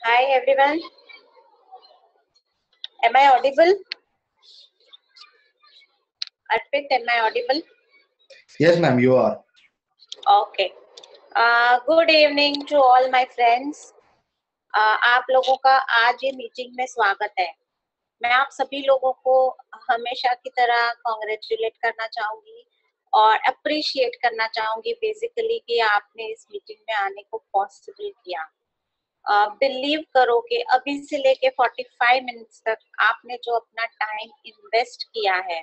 Hi everyone. Am I audible? Arpit, am I audible? Yes, ma'am, you are. Okay. Good evening to all my friends. आप लोगों का आज ये meeting में स्वागत है। मैं आप सभी लोगों को हमेशा की तरह कॉन्ग्रेचुलेट करना चाहूंगी और अप्रिशिएट करना चाहूंगी बेसिकली कि आपने इस मीटिंग में आने को पॉसिबल किया। बिलीव करो कि अभी से लेके 45 मिनट्स तक आपने जो अपना टाइम इन्वेस्ट किया है,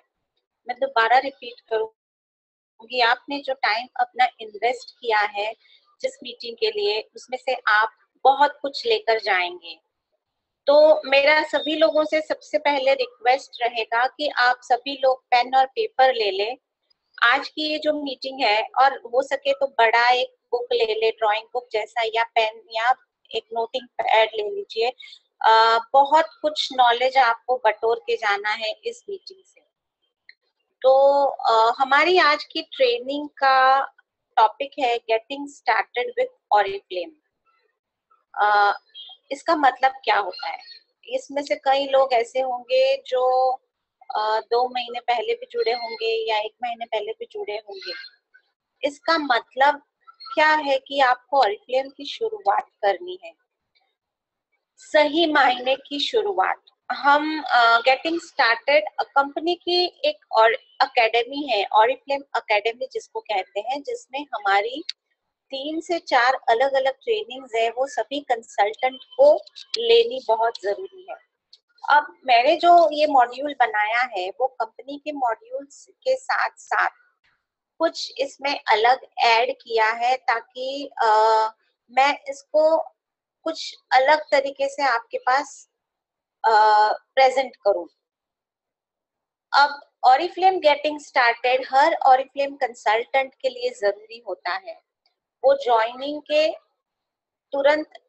मैं दोबारा रिपीट करूंगी, आपने जो टाइम अपना इन्वेस्ट किया है जिस मीटिंग के लिए, उसमें से आप बहुत कुछ लेकर जाएंगे। तो मेरा सभी लोगों से सबसे पहले रिक्वेस्ट रहेगा कि आप सभी लोग पेन और पेपर ले लें। आज की ये जो मीटिंग है, और हो सके तो बड़ा एक बुक ले ले, ड्राइंग बुक जैसा, या पेन या एक नोटिंग पैड ले लीजिए। बहुत कुछ नॉलेज आपको बटोर के जाना है इस मीटिंग से। तो हमारी आज की ट्रेनिंग का टॉपिक है गेटिंग स्टार्टेड विथ ऑरिफ्लेम। इसका मतलब क्या होता है? इसमें से कई लोग ऐसे होंगे जो 2 महीने पहले भी जुड़े होंगे या 1 महीने पहले भी जुड़े होंगे। इसका मतलब क्या है कि आपको ऑरिफ्लेम की शुरुआत करनी है, सही मायने की शुरुआत। हम गेटिंग स्टार्टेड कंपनी की एक और अकेडमी है, ऑरिफ्लेम अकेडमी जिसको कहते हैं, जिसमें हमारी 3 से 4 अलग अलग ट्रेनिंग्स है, वो सभी कंसल्टेंट को लेनी बहुत जरूरी है। अब मैंने जो ये मॉड्यूल बनाया है वो कंपनी के मॉड्यूल्स के साथ साथ कुछ इसमें अलग ऐड किया है, ताकि मैं इसको कुछ अलग तरीके से आपके पास प्रेजेंट करूं। अब Oriflame getting started her Oriflame consultant के लिए जरूरी होता है। वो ज्वाइनिंग के तुरंत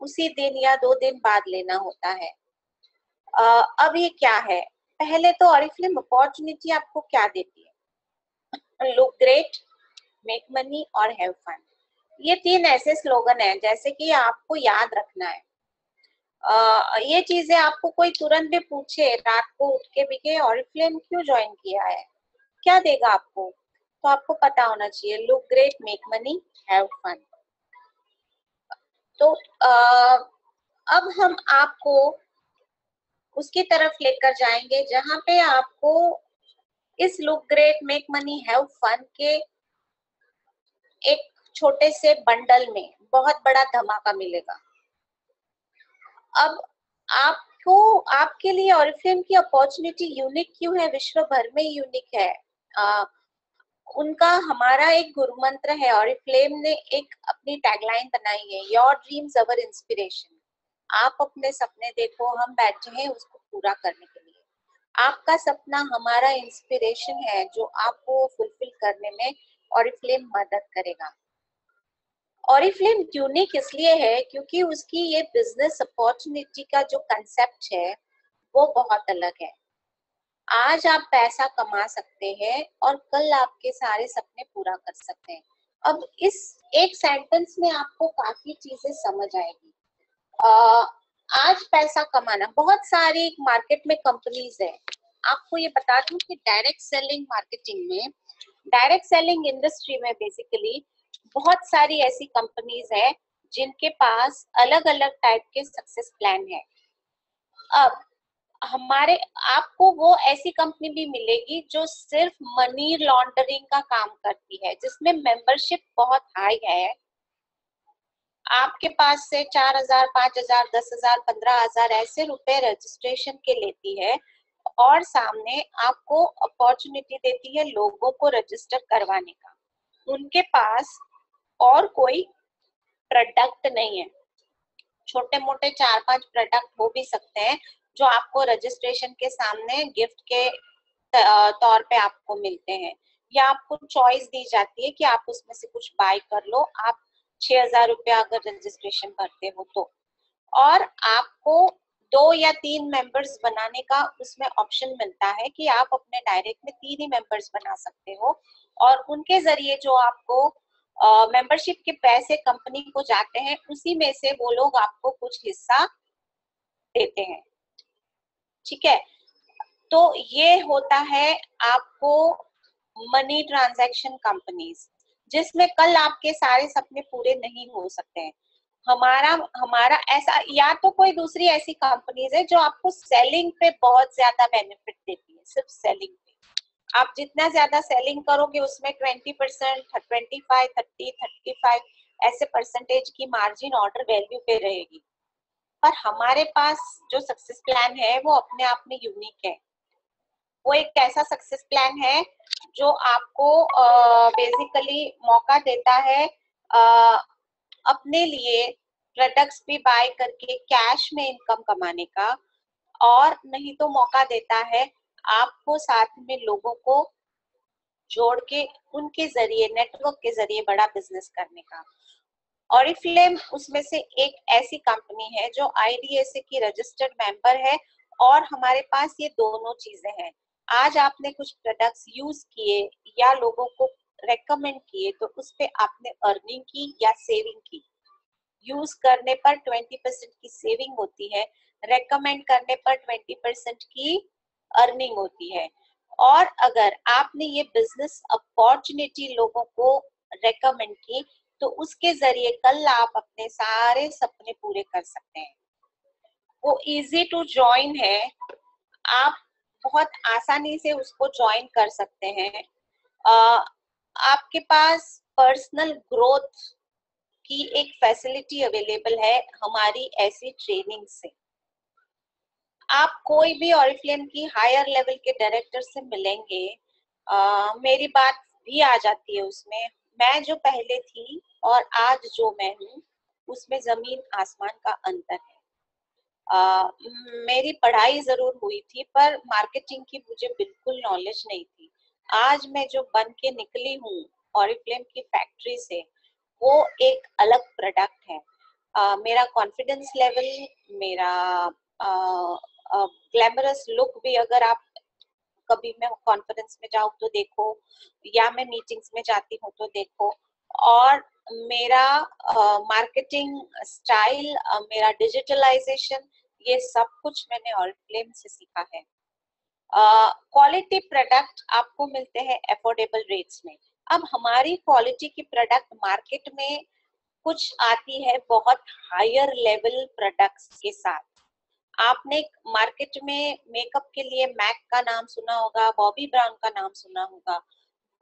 उसी दिन या 2 दिन बाद लेना होता है। अब ये क्या है? पहले तो ऑरिफ्लेम अपॉर्चुनिटी आपको क्या देती है? लुक ग्रेट, मेक मनी और हैव फन। ये 3 ऐसे स्लोगन हैं जैसे कि आपको याद रखना है। ये चीजें आपको कोई तुरंत भी पूछे रात को उठ के भी कि ऑरिफ्लेम क्यों ज्वाइन किया है, क्या देगा आपको, तो आपको पता होना चाहिए look great, make money, have fun. तो अब हम आपको उसकी तरफ लेकर जाएंगे जहां पे आपको इस look great, make money, have fun के एक छोटे से बंडल में बहुत बड़ा धमाका मिलेगा। अब आपको, आपके लिए ऑरिफ्लेम की अपॉर्चुनिटी यूनिक क्यों है? विश्व भर में यूनिक है। उनका हमारा एक गुरु मंत्र है, ऑरिफ्लेम ने एक अपनी टैगलाइन बनाई है, योर ड्रीम्स अवर इंस्पिरेशन। आप अपने सपने देखो, हम बैठे हैं उसको पूरा करने के लिए। आपका सपना हमारा इंस्पिरेशन है, जो आपको फुलफिल करने में ऑरिफ्लेम मदद करेगा। ऑरिफ्लेम यूनिक इसलिए है क्योंकि उसकी ये बिजनेस अपॉर्चुनिटी का जो कंसेप्ट है वो बहुत अलग है। आज आप पैसा कमा सकते हैं और कल आपके सारे सपने पूरा कर सकते हैं। अब इस एक सेंटेंस में आपको काफी चीजें समझ आएगी। आज पैसा कमाना, बहुत सारी मार्केट में कंपनीज है। आपको ये बता दूं कि डायरेक्ट सेलिंग मार्केटिंग में, डायरेक्ट सेलिंग इंडस्ट्री में बेसिकली बहुत सारी ऐसी कंपनीज है जिनके पास अलग अलग टाइप के सक्सेस प्लान है। अब हमारे आपको वो ऐसी कंपनी भी मिलेगी जो सिर्फ मनी लॉन्ड्रिंग का काम करती है, जिसमें मेंबरशिप बहुत हाई है। आपके पास से 4,000, 5,000, 10,000, 15,000 ऐसे रुपए रजिस्ट्रेशन के लेती है, और सामने आपको अपॉर्चुनिटी देती है लोगों को रजिस्टर करवाने का। उनके पास और कोई प्रोडक्ट नहीं है। छोटे मोटे 4-5 प्रोडक्ट हो भी सकते हैं जो आपको रजिस्ट्रेशन के सामने गिफ्ट के तौर पे आपको मिलते हैं, या आपको चॉइस दी जाती है कि आप उसमें से कुछ बाय कर लो। आप 6,000 रुपया अगर रजिस्ट्रेशन करते हो तो, और आपको 2 या 3 मेंबर्स बनाने का उसमें ऑप्शन मिलता है कि आप अपने डायरेक्ट में 3 ही मेंबर्स बना सकते हो, और उनके जरिए जो आपको मेंबरशिप के पैसे कंपनी को जाते हैं, उसी में से वो लोग आपको कुछ हिस्सा देते हैं, ठीक है। तो ये होता है आपको मनी ट्रांजैक्शन कंपनीज, जिसमें कल आपके सारे सपने पूरे नहीं हो सकते हैं। हमारा हमारा ऐसा, या तो कोई दूसरी ऐसी कंपनीज है जो आपको सेलिंग पे बहुत ज्यादा बेनिफिट देती है, सिर्फ सेलिंग पे। आप जितना ज्यादा सेलिंग करोगे उसमें 20%, 25, 30, 35 ऐसे परसेंटेज की मार्जिन ऑर्डर वैल्यू पे रहेगी। पर हमारे पास जो सक्सेस प्लान है वो अपने आप में यूनिक है। वो एक ऐसा सक्सेस प्लान है जो आपको बेसिकली मौका देता है अपने लिए प्रोडक्ट्स भी बाय करके कैश में इनकम कमाने का, और नहीं तो मौका देता है आपको साथ में लोगों को जोड़ के उनके जरिए, नेटवर्क के जरिए बड़ा बिजनेस करने का। ऑरिफ्लेम उसमें से एक ऐसी कंपनी है जो IDSA की रजिस्टर्ड मेंबर है, और हमारे पास ये दोनों चीजें हैं। आज आपने कुछ प्रोडक्ट्स यूज किए या लोगों को रेकमेंड किए तो उस पे आपने अर्निंग की या सेविंग की। यूज करने पर 20% की सेविंग होती है, रेकमेंड करने पर 20% की अर्निंग होती है। और अगर आपने ये बिजनेस अपॉर्चुनिटी लोगों को रेकमेंड की तो उसके जरिए कल आप अपने सारे सपने पूरे कर सकते हैं। वो इजी टू ज्वाइन है, आप बहुत आसानी से उसको ज्वाइन कर सकते हैं। आपके पास पर्सनल ग्रोथ की एक फैसिलिटी अवेलेबल है हमारी ऐसी ट्रेनिंग से। आप कोई भी ऑरिफ्लेम की हायर लेवल के डायरेक्टर से मिलेंगे, मेरी बात भी आ जाती है उसमें। मैं जो पहले थी और आज जो मैं हूँ उसमें जमीन आसमान का अंतर है। मेरी पढ़ाई जरूर हुई थी पर मार्केटिंग की मुझे बिल्कुल नॉलेज नहीं थी। आज मैं जो बन के निकली हूँ ऑरिफ्लेम की फैक्ट्री से, वो एक अलग प्रोडक्ट है। मेरा कॉन्फिडेंस लेवल, मेरा ग्लैमरस लुक भी, अगर आप कभी मैं कॉन्फ्रेंस में जाऊँ तो देखो, या मैं मीटिंग्स में जाती हूँ तो देखो, और मेरा मार्केटिंग स्टाइल, मेरा डिजिटलाइजेशन, ये सब कुछ मैंने ऑरिफ्लेम से सीखा है। क्वालिटी प्रोडक्ट आपको मिलते हैं अफोर्डेबल रेट्स में। अब हमारी क्वालिटी की प्रोडक्ट मार्केट में कुछ आती है बहुत हायर लेवल प्रोडक्ट्स के साथ। आपने मार्केट में मेकअप के लिए मैक का नाम सुना होगा, बॉबी ब्राउन का नाम सुना होगा।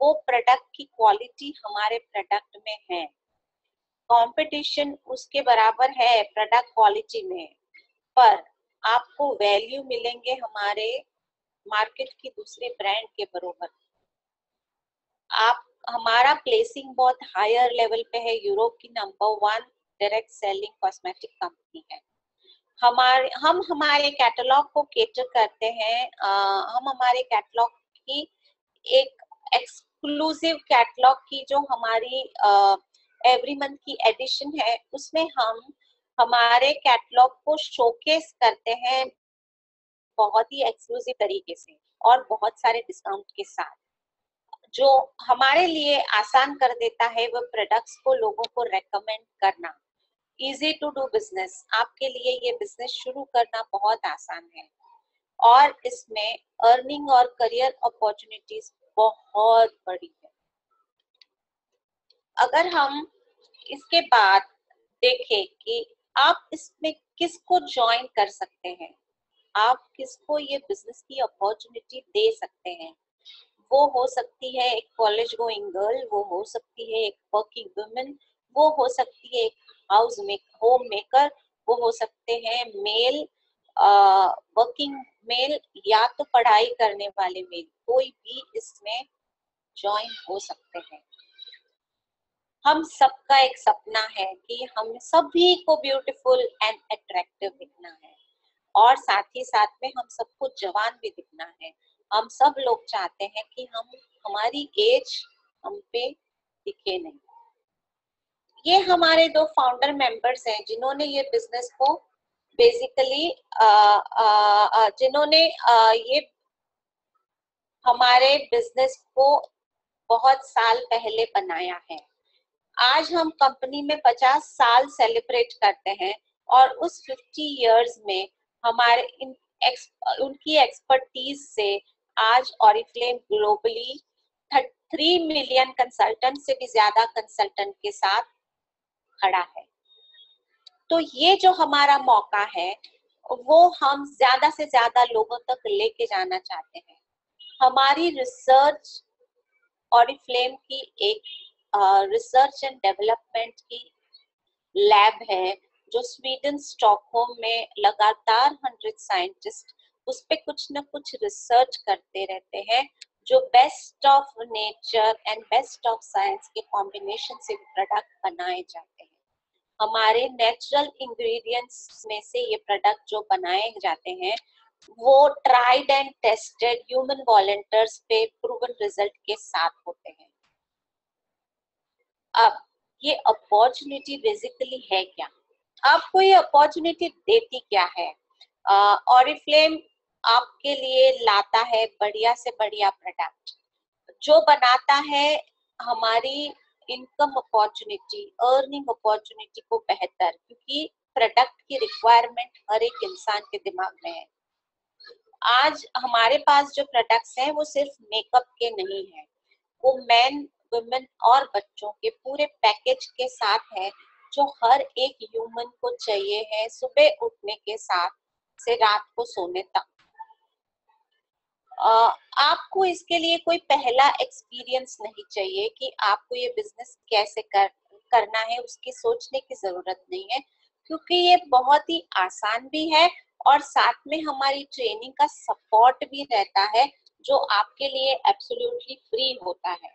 वो प्रोडक्ट की क्वालिटी हमारे प्रोडक्ट में है। कंपटीशन उसके बराबर है प्रोडक्ट क्वालिटी में, पर आपको वैल्यू मिलेंगे हमारे मार्केट की दूसरे ब्रांड के बराबर। आप, हमारा प्लेसिंग बहुत हायर लेवल पे है, यूरोप की number 1 direct selling cosmetic company है। हम हमारे कैटलॉग को केटर करते हैं। हम हमारे कैटलॉग की एक एक्सक्लूसिव कैटलॉग की जो हमारी एवरी मंथ की एडिशन है, उसमें हम हमारे कैटलॉग को शोकेस करते हैं बहुत ही एक्सक्लूसिव तरीके से और बहुत सारे डिस्काउंट के साथ, जो हमारे लिए आसान कर देता है वो प्रोडक्ट्स को लोगों को रेकमेंड करना। इजी टू डू बिजनेस, आपके लिए ये बिजनेस शुरू करना बहुत आसान है, और इसमें अर्निंग और करियर अपॉर्चुनिटीज बहुत बड़ी है। अगर हम इसके बाद देखें कि आप इसमें किसको ज्वाइन कर सकते हैं, आप किसको ये बिजनेस की अपॉर्चुनिटी दे सकते हैं, वो हो सकती है एक कॉलेज गोइंग गर्ल, वो हो सकती है एक वर्किंग वुमेन, वो हो सकती है एक होम मेकर, वो हो सकते हैं मेल, वर्किंग मेल, या तो पढ़ाई करने वाले मेल, कोई भी इसमें ज्वाइन हो सकते हैं। हम सबका एक सपना है कि हम सभी को ब्यूटीफुल एंड अट्रैक्टिव दिखना है, और साथ ही साथ में हम सबको जवान भी दिखना है। हम सब लोग चाहते हैं कि हमारी एज हम पे दिखे नहीं। ये हमारे 2 फाउंडर मेंबर्स हैं जिन्होंने ये बिजनेस को बेसिकली जिन्होंने ये हमारे बिजनेस को बहुत साल पहले बनाया है। आज हम कंपनी में 50 साल सेलिब्रेट करते हैं और उस 50 इयर्स में हमारे उनकी एक्सपर्टीज से आज ऑरिफ्लेम ग्लोबली 3 मिलियन कंसल्टेंट से भी ज्यादा कंसल्टेंट के साथ खड़ा है। तो ये जो हमारा मौका है वो हम ज्यादा से ज्यादा लोगों तक लेके जाना चाहते हैं। हमारी रिसर्च ऑरिफ्लेम की एक रिसर्च एंड डेवलपमेंट की लैब है जो स्वीडन स्टॉकहोम में लगातार 100 साइंटिस्ट उस पे कुछ न कुछ रिसर्च करते रहते हैं, जो best of nature and best of science के कॉम्बिनेशन से प्रोडक्ट बनाए जाते हैं। हमारे नेचुरल इंग्रेडिएंट्स में से ये प्रोडक्ट जो बनाए जाते हैं वो tried and tested human volunteers पे प्रूवन रिजल्ट के साथ होते हैं। अब ये अपॉर्चुनिटी बेसिकली है क्या? आपको ये अपॉर्चुनिटी देती क्या है? ऑरिफ्लेम आपके लिए लाता है बढ़िया से बढ़िया प्रोडक्ट जो बनाता है हमारी इनकम अपॉर्चुनिटी, अर्निंग अपॉर्चुनिटी को बेहतर, क्योंकि प्रोडक्ट की रिक्वायरमेंट हर एक इंसान के दिमाग में है। आज हमारे पास जो प्रोडक्ट्स हैं वो सिर्फ मेकअप के नहीं है, वो मेन, वुमेन और बच्चों के पूरे पैकेज के साथ है जो हर एक ह्यूमन को चाहिए है सुबह उठने के साथ से रात को सोने तक। आपको इसके लिए कोई पहला एक्सपीरियंस नहीं चाहिए कि आपको ये बिजनेस कैसे करना है, उसकी सोचने की जरूरत नहीं है, क्योंकि ये बहुत ही आसान भी है और साथ में हमारी ट्रेनिंग का सपोर्ट भी रहता है जो आपके लिए एब्सोल्युटली फ्री होता है।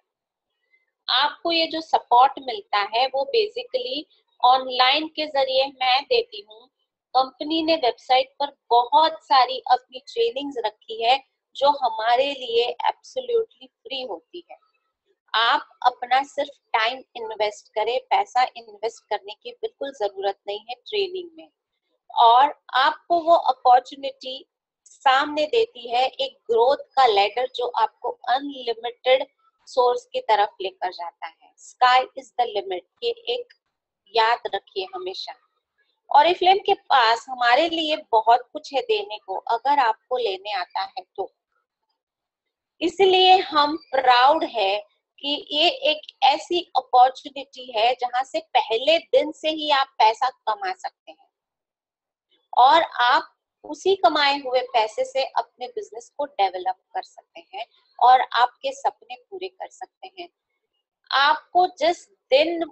आपको ये जो सपोर्ट मिलता है वो बेसिकली ऑनलाइन के जरिए मैं देती हूँ। कंपनी ने वेबसाइट पर बहुत सारी अपनी ट्रेनिंग्स रखी है जो हमारे लिए एब्सोल्युटली फ्री होती है। आप अपना सिर्फ टाइम इन्वेस्ट करें, पैसा इन्वेस्ट करने की बिल्कुल जरूरत नहीं है ट्रेनिंग में, और आपको वो अपॉर्चुनिटी सामने देती है एक ग्रोथ का लैडर जो आपको अनलिमिटेड सोर्स की तरफ लेकर जाता है। स्काई इज द लिमिट, ये एक याद रखिए हमेशा। ऑरिफ्लेम के पास हमारे लिए बहुत कुछ है देने को, अगर आपको लेने आता है तो। इसलिए हम प्राउड है कि ये एक ऐसी अपॉर्चुनिटी है जहां से पहले दिन से ही आप पैसा कमा सकते हैं और आप उसी कमाए हुए पैसे से अपने बिजनेस को डेवलप कर सकते हैं और आपके सपने पूरे कर सकते हैं। आपको जिस दिन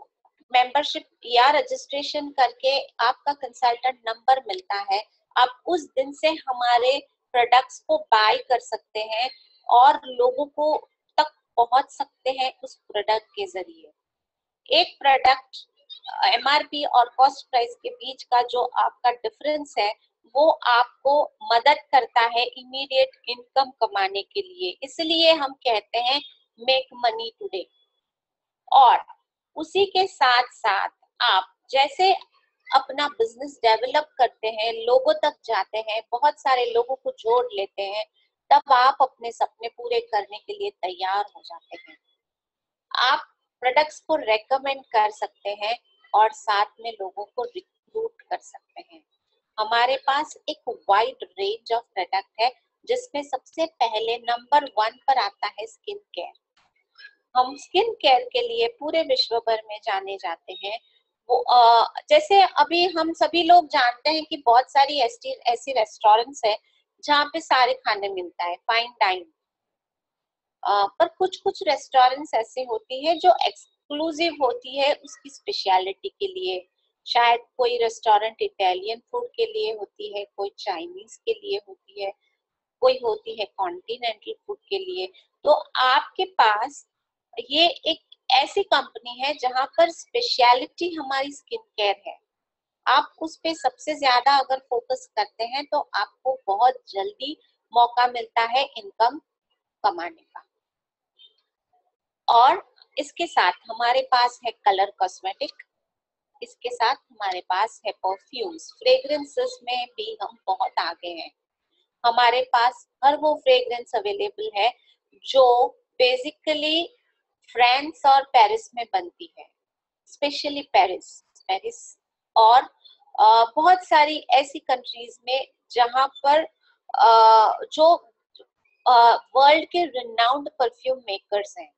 मेंबरशिप या रजिस्ट्रेशन करके आपका कंसल्टेंट नंबर मिलता है, आप उस दिन से हमारे प्रोडक्ट्स को बाय कर सकते हैं और लोगों को तक पहुंच सकते हैं उस प्रोडक्ट के जरिए। एक प्रोडक्ट एमआरपी और कॉस्ट प्राइस के बीच का जो आपका डिफरेंस है वो आपको मदद करता है इमीडिएट इनकम कमाने के लिए। इसलिए हम कहते हैं मेक मनी टुडे। और उसी के साथ साथ आप जैसे अपना बिजनेस डेवलप करते हैं, लोगों तक जाते हैं, बहुत सारे लोगों को जोड़ लेते हैं, तब आप अपने सपने पूरे करने के लिए तैयार हो जाते हैं। आप प्रोडक्ट्स को रेकमेंड कर सकते हैं और साथ में लोगों को रिक्रूट कर सकते हैं। हमारे पास एक वाइड रेंज ऑफ प्रोडक्ट है जिसमें सबसे पहले नंबर 1 पर आता है स्किन केयर। हम स्किन केयर के लिए पूरे विश्व भर में जाने जाते हैं। वो जैसे अभी हम सभी लोग जानते हैं कि बहुत सारी ऐसी रेस्टोरेंट्स है जहाँ पे सारे खाने मिलता है, फाइन डाइन। पर कुछ कुछ रेस्टोरेंट्स ऐसे होती है जो एक्सक्लूसिव होती है उसकी स्पेशलिटी के लिए। शायद कोई रेस्टोरेंट इटालियन फूड के लिए होती है, कोई चाइनीज के लिए होती है, कोई होती है कॉन्टिनेंटल फूड के लिए। तो आपके पास ये एक ऐसी कंपनी है जहां पर स्पेशलिटी हमारी स्किन केयर है। आप उस पे सबसे ज्यादा अगर फोकस करते हैं तो आपको बहुत जल्दी मौका मिलता है इनकम कमाने का। और इसके साथ हमारे पास है कलर कॉस्मेटिक, इसके साथ हमारे पास है परफ्यूम्स। फ्रेग्रेंसेस में भी हम बहुत आगे हैं। हमारे पास हर वो फ्रेग्रेंस अवेलेबल है जो बेसिकली फ्रांस और पेरिस में बनती है। स्पेशली पेरिस और बहुत सारी ऐसी कंट्रीज में जहां पर जो वर्ल्ड के रिनाउंड परफ्यूम मेकर्स हैं,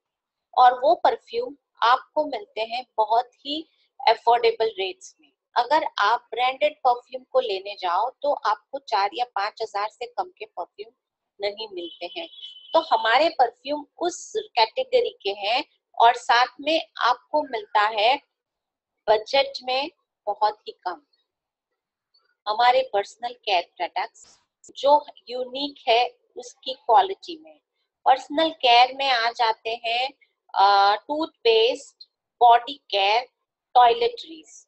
और वो परफ्यूम आपको मिलते हैं बहुत ही अफोर्डेबल रेट्स में। अगर आप ब्रांडेड परफ्यूम को लेने जाओ तो आपको 4 या 5 हजार से कम के परफ्यूम नहीं मिलते हैं। तो हमारे परफ्यूम उस कैटेगरी के हैं और साथ में आपको मिलता है बजट में बहुत ही कम। हमारे पर्सनल केयर प्रोडक्ट्स जो यूनिक है उसकी क्वालिटी में, पर्सनल केयर में आ जाते हैं टूथपेस्ट, बॉडी केयर, टॉयलेटरीज,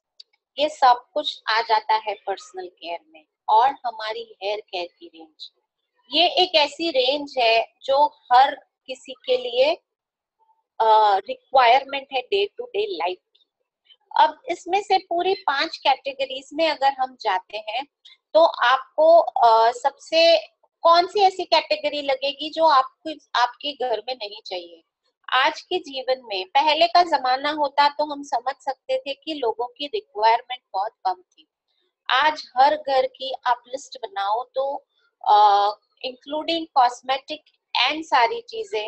ये सब कुछ आ जाता है पर्सनल केयर में। और हमारी हेयर केयर की रेंज, ये एक ऐसी रेंज है जो हर किसी के लिए रिक्वायरमेंट है डे टू डे लाइफ। अब इसमें से पूरी 5 कैटेगरीज में अगर हम जाते हैं तो आपको सबसे कौन सी ऐसी कैटेगरी लगेगी जो आपको आपके घर में नहीं चाहिए? आज के जीवन में, पहले का जमाना होता तो हम समझ सकते थे कि लोगों की रिक्वायरमेंट बहुत कम थी। आज हर घर की आप लिस्ट बनाओ तो इंक्लूडिंग कॉस्मेटिक एंड सारी चीजें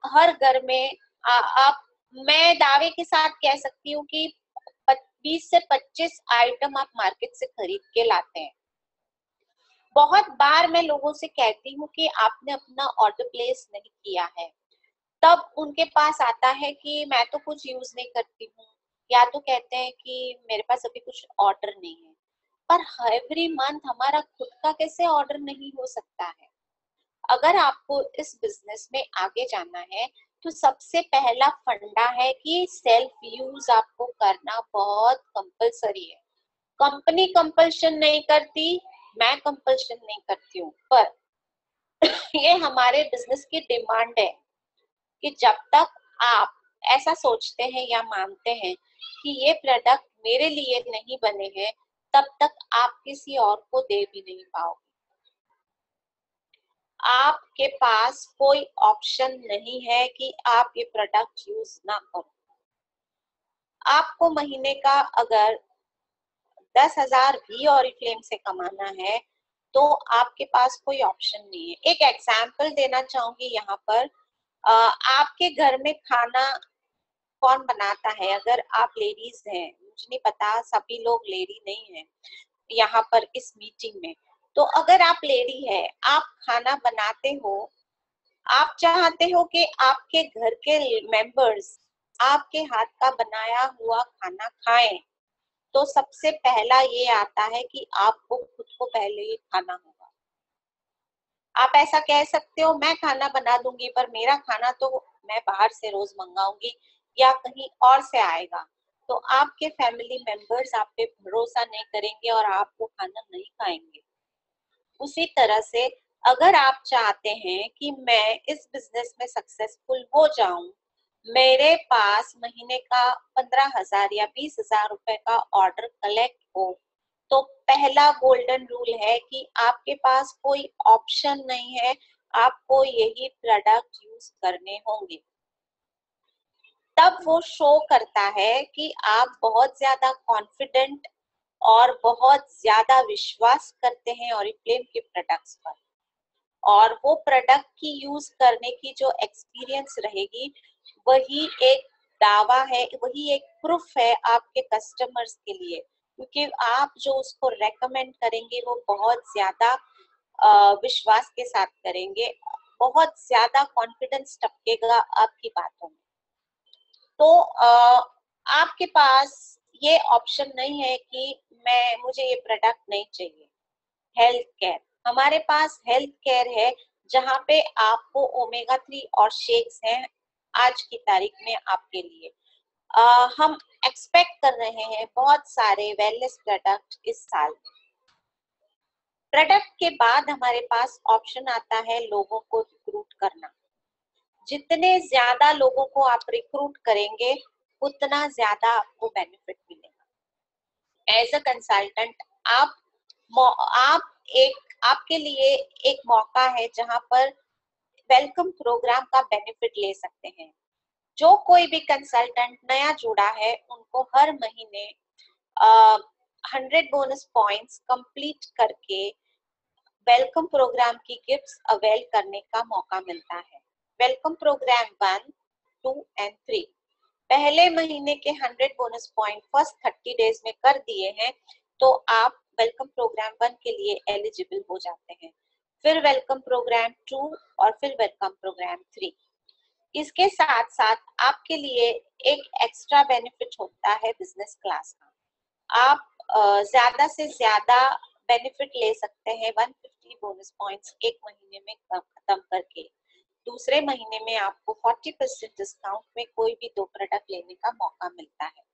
हर घर में आप, मैं दावे के साथ कह सकती हूँ कि 20 से 25 आइटम आप मार्केट से खरीद के लाते हैं। बहुत बार मैं लोगों से कहती हूँ कि आपने अपना ऑर्डर प्लेस नहीं किया है, तब उनके पास आता है कि मैं तो कुछ यूज नहीं करती हूँ, या तो कहते हैं कि मेरे पास अभी कुछ ऑर्डर नहीं है। पर एवरी मंथ हमारा खुद का कैसे ऑर्डर नहीं हो सकता है? अगर आपको इस बिजनेस में आगे जाना है तो सबसे पहला फंडा है कि सेल्फ यूज आपको करना बहुत कंपलसरी है। कंपनी कंपल्शन नहीं करती, मैं कंपल्शन नहीं करती हूँ, पर ये हमारे बिजनेस की डिमांड है कि जब तक आप ऐसा सोचते हैं या मानते हैं कि ये प्रोडक्ट मेरे लिए नहीं बने हैं, तब तक आप किसी और को दे भी नहीं पाओगे। आपके पास कोई ऑप्शन नहीं है कि आप ये प्रोडक्ट यूज ना करो। आपको महीने का अगर 10,000 भी ऑरिफ्लेम से कमाना है तो आपके पास कोई ऑप्शन नहीं है। एक एग्जाम्पल देना चाहूंगी यहाँ पर, आपके घर में खाना कौन बनाता है? अगर आप लेडीज हैं, मुझे नहीं पता सभी लोग लेडी नहीं है यहाँ पर इस मीटिंग में, तो अगर आप लेडी है, आप खाना बनाते हो, आप चाहते हो कि आपके घर के मेंबर्स आपके हाथ का बनाया हुआ खाना खाएं, तो सबसे पहला ये आता है कि आपको खुद को पहले ही खाना होगा। आप ऐसा कह सकते हो मैं खाना बना दूंगी, पर मेरा खाना तो मैं बाहर से रोज मंगाऊंगी या कहीं और से आएगा, तो आपके फैमिली मेंबर्स आप पे भरोसा नहीं करेंगे और आप वो खाना नहीं खाएंगे। उसी तरह से अगर आप चाहते हैं कि मैं इस बिजनेस में सक्सेसफुल हो जाऊं, मेरे पास महीने का 15,000 या 20,000 रुपए का ऑर्डर कलेक्ट हो, तो पहला गोल्डन रूल है कि आपके पास कोई ऑप्शन नहीं है, आपको यही प्रोडक्ट यूज करने होंगे। तब वो शो करता है कि आप बहुत ज्यादा कॉन्फिडेंट और बहुत ज्यादा विश्वास करते हैं ऑरिफ्लेम के प्रोडक्ट्स पर, और वो प्रोडक्ट की यूज करने की जो एक्सपीरियंस रहेगी वही एक दावा है, वही एक प्रूफ है आपके कस्टमर्स के लिए, क्योंकि आप जो उसको रेकमेंड करेंगे वो बहुत ज्यादा विश्वास के साथ करेंगे, बहुत ज्यादा कॉन्फिडेंस टपकेगा आपकी बातों में। तो आपके पास ये ऑप्शन नहीं है कि मुझे ये प्रोडक्ट नहीं चाहिए। हेल्थ केयर, हमारे पास हेल्थ केयर है जहाँ पे आपको ओमेगा 3 और शेक्स हैं आज की तारीख में आपके लिए। हम एक्सपेक्ट कर रहे हैं बहुत सारे वेलनेस प्रोडक्ट इस साल में। प्रोडक्ट के बाद हमारे पास ऑप्शन आता है लोगों को रिक्रूट करना। जितने ज्यादा लोगों को आप रिक्रूट करेंगे उतना ज्यादा आपको बेनिफिट मिलेगा। एज अ कंसल्टेंट आप आपके लिए एक मौका है जहां पर वेलकम प्रोग्राम का बेनिफिट ले सकते हैं। जो कोई भी कंसल्टेंट नया जुड़ा है उनको हर महीने 100 बोनस पॉइंट्स कंप्लीट करके वेलकम प्रोग्राम की गिफ्ट्स अवेल करने का मौका मिलता है। वेलकम प्रोग्राम 1, 2 एंड 3 पहले महीने के 100 बोनस पॉइंट फर्स्ट 30 डेज में कर दिए हैं तो आप वेलकम प्रोग्राम 1 के लिए एलिजिबल हो जाते हैं। फिर वेलकम प्रोग्राम 2 और फिर वेलकम प्रोग्राम 3। इसके साथ साथ आपके लिए एक एक्स्ट्रा बेनिफिट होता है बिजनेस क्लास का। आप ज्यादा से ज्यादा बेनिफिट ले सकते हैं 150 बोनस पॉइंट्स एक महीने में खत्म करके। दूसरे महीने में आपको 40% डिस्काउंट में कोई भी 2 प्रोडक्ट लेने का मौका मिलता है।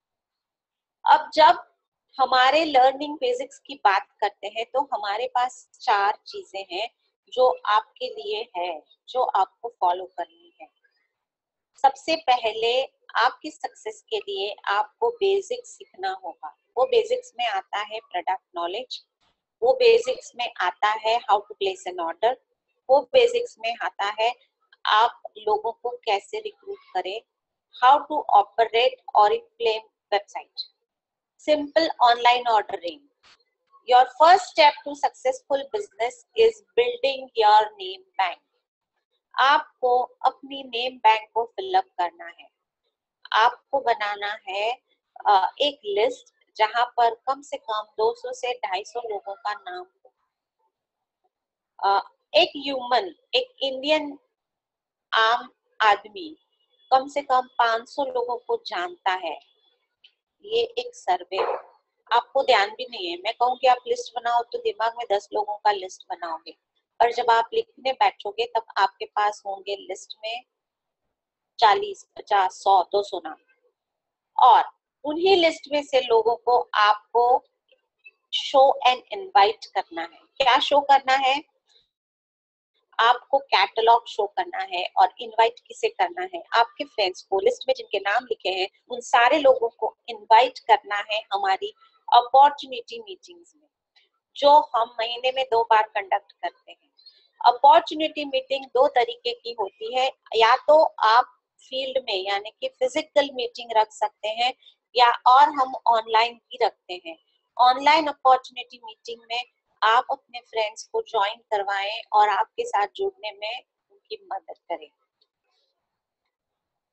अब जब हमारे लर्निंग बेसिक्स की बात करते हैं तो हमारे पास 4 चीजें हैं जो आपके लिए है, जो आपको फॉलो करनी है। सबसे पहले आपकी सक्सेस के लिए आपको बेसिक्स सीखना होगा। वो बेसिक्स में आता है प्रोडक्ट नॉलेज, वो बेसिक्स में आता है how to place an order, वो बेसिक्स में आता है आप लोगों को कैसे रिक्रूट करें, how to operate Oriflame website, simple online ordering. Your first step to successful business is building your name bank. आपको अपनी नेम बैंक को फिलअप करना है। आपको बनाना है एक लिस्ट जहां पर कम से कम 200 से 250 लोगों का नाम हो। एक ह्यूमन, एक इंडियन आम आदमी कम से कम 500 लोगों को जानता है। ये एक सर्वे, आपको ध्यान भी नहीं है। मैं कहूँ कि आप लिस्ट बनाओ तो दिमाग में 10 लोगों का लिस्ट बनाओगे, और जब आप लिखने बैठोगे तब आपके पास होंगे लिस्ट में 40, 50, 100, 200 नाम। और उन्हीं लिस्ट में से लोगों को आपको शो एंड इनवाइट करना है। क्या शो करना है? आपको कैटलॉग शो करना है। और इनवाइट किसे करना है? आपके फ्रेंड्स को, लिस्ट में जिनके नाम लिखे हैं उन सारे लोगों को इनवाइट करना है हमारी अपॉर्चुनिटी मीटिंग्स में, जो हम महीने में 2 बार कंडक्ट करते हैं। अपॉर्चुनिटी मीटिंग 2 तरीके की होती है, या तो आप फील्ड में यानी कि फिजिकल मीटिंग रख सकते हैं, या और हम ऑनलाइन भी रखते हैं। ऑनलाइन अपॉर्चुनिटी मीटिंग में आप अपने फ्रेंड्स को ज्वाइन करवाएं और आपके साथ जुड़ने में उनकी मदद करें।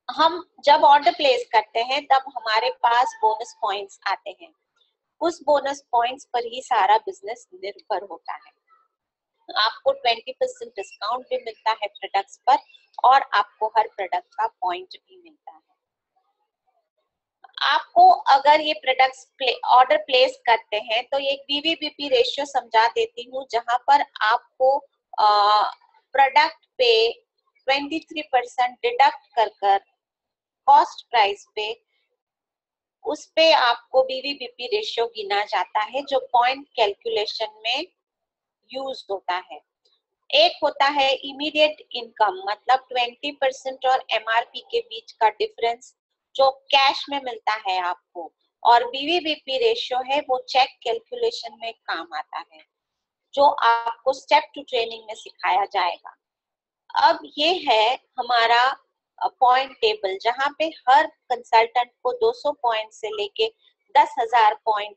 हम जब ऑर्डर प्लेस करते हैं तब हमारे पास बोनस पॉइंट्स आते हैं। उस बोनस पॉइंट्स पर ही सारा बिजनेस निर्भर होता है। आपको 20% डिस्काउंट भी मिलता है प्रोडक्ट्स पर, और आपको हर प्रोडक्ट का पॉइंट भी मिलता है। आपको अगर ये प्रोडक्ट्स ऑर्डर प्लेस करते हैं तो ये एक बीवीबीपी रेशियो समझा देती हूँ, जहां पर आपको प्रोडक्ट पे 23% डिडक्ट कर कॉस्ट प्राइस पे उस पे आपको बीवीबीपी रेशियो गिना जाता है, जो पॉइंट कैलकुलेशन में यूज होता है। एक होता है इमीडिएट इनकम, मतलब 20% और एमआरपी के बीच का डिफरेंस जो कैश में मिलता है आपको। और बीवीबीपी रेशियो है वो चेक कैलकुलेशन में काम आता है, जो आपको स्टेप टू ट्रेनिंग में सिखाया जाएगा। अब ये है हमारा पॉइंट टेबल, जहां पे हर कंसल्टेंट को 200 पॉइंट से लेके 10,000 पॉइंट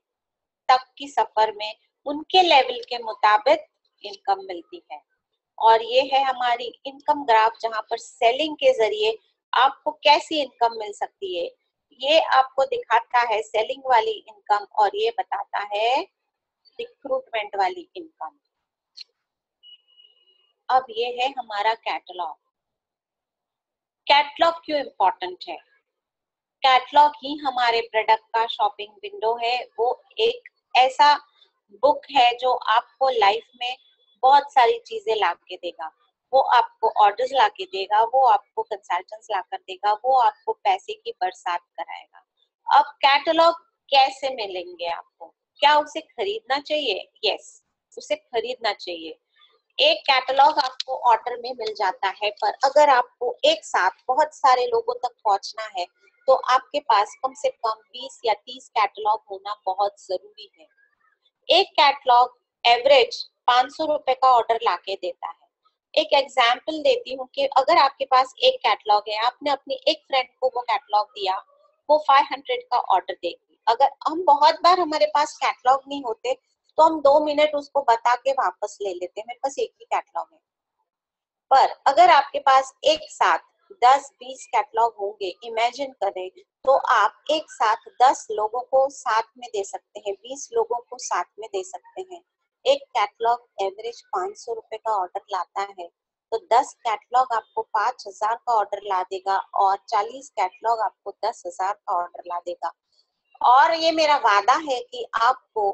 तक की सफर में उनके लेवल के मुताबिक इनकम मिलती है। और ये है हमारी इनकम ग्राफ, जहां पर सेलिंग के जरिए आपको कैसी इनकम मिल सकती है। ये आपको दिखाता है सेलिंग वाली इनकम, और ये बताता है रिक्रूटमेंट वाली इनकम। अब ये है हमारा कैटलॉग। कैटलॉग क्यों इम्पोर्टेंट है? कैटलॉग ही हमारे प्रोडक्ट का शॉपिंग विंडो है। वो एक ऐसा बुक है जो आपको लाइफ में बहुत सारी चीजें ला के देगा। वो आपको ऑर्डर्स ला के देगा, वो आपको कंसल्टेंट्स ला कर देगा, वो आपको पैसे की बरसात कराएगा। अब कैटलॉग कैसे मिलेंगे आपको? क्या उसे खरीदना चाहिए? यस, उसे खरीदना चाहिए। एक कैटलॉग आपको ऑर्डर में मिल जाता है, पर अगर आपको एक साथ बहुत सारे लोगों तक पहुंचना है तो आपके पास कम से कम 20 या 30 कैटलॉग होना बहुत जरूरी है। एक कैटलॉग एवरेज 500 रुपए का ऑर्डर लाके देता है। एक एग्जाम्पल देती हूँ कि अगर आपके पास एक कैटलॉग है, आपने अपनी एक फ्रेंड को वो कैटलॉग दिया, वो 500 का ऑर्डर देगी। अगर हम बहुत बार हमारे पास कैटलॉग नहीं होते तो हम 2 मिनट उसको बता के वापस ले लेते हैं, मेरे पास एक ही कैटलॉग है। पर अगर आपके पास एक साथ 10-20 कैटलॉग होंगे, इमेजिन करें, तो आप एक साथ 10 लोगों को साथ में दे सकते हैं, 20 लोगों को साथ में दे सकते हैं। एक कैटलॉग एवरेज 500 रुपए का ऑर्डर लाता है, तो 10 कैटलॉग आपको 5,000 का ऑर्डर ला देगा और 40 कैटलॉग आपको 10,000 का ऑर्डर ला देगा। और ये मेरा वादा है कि आपको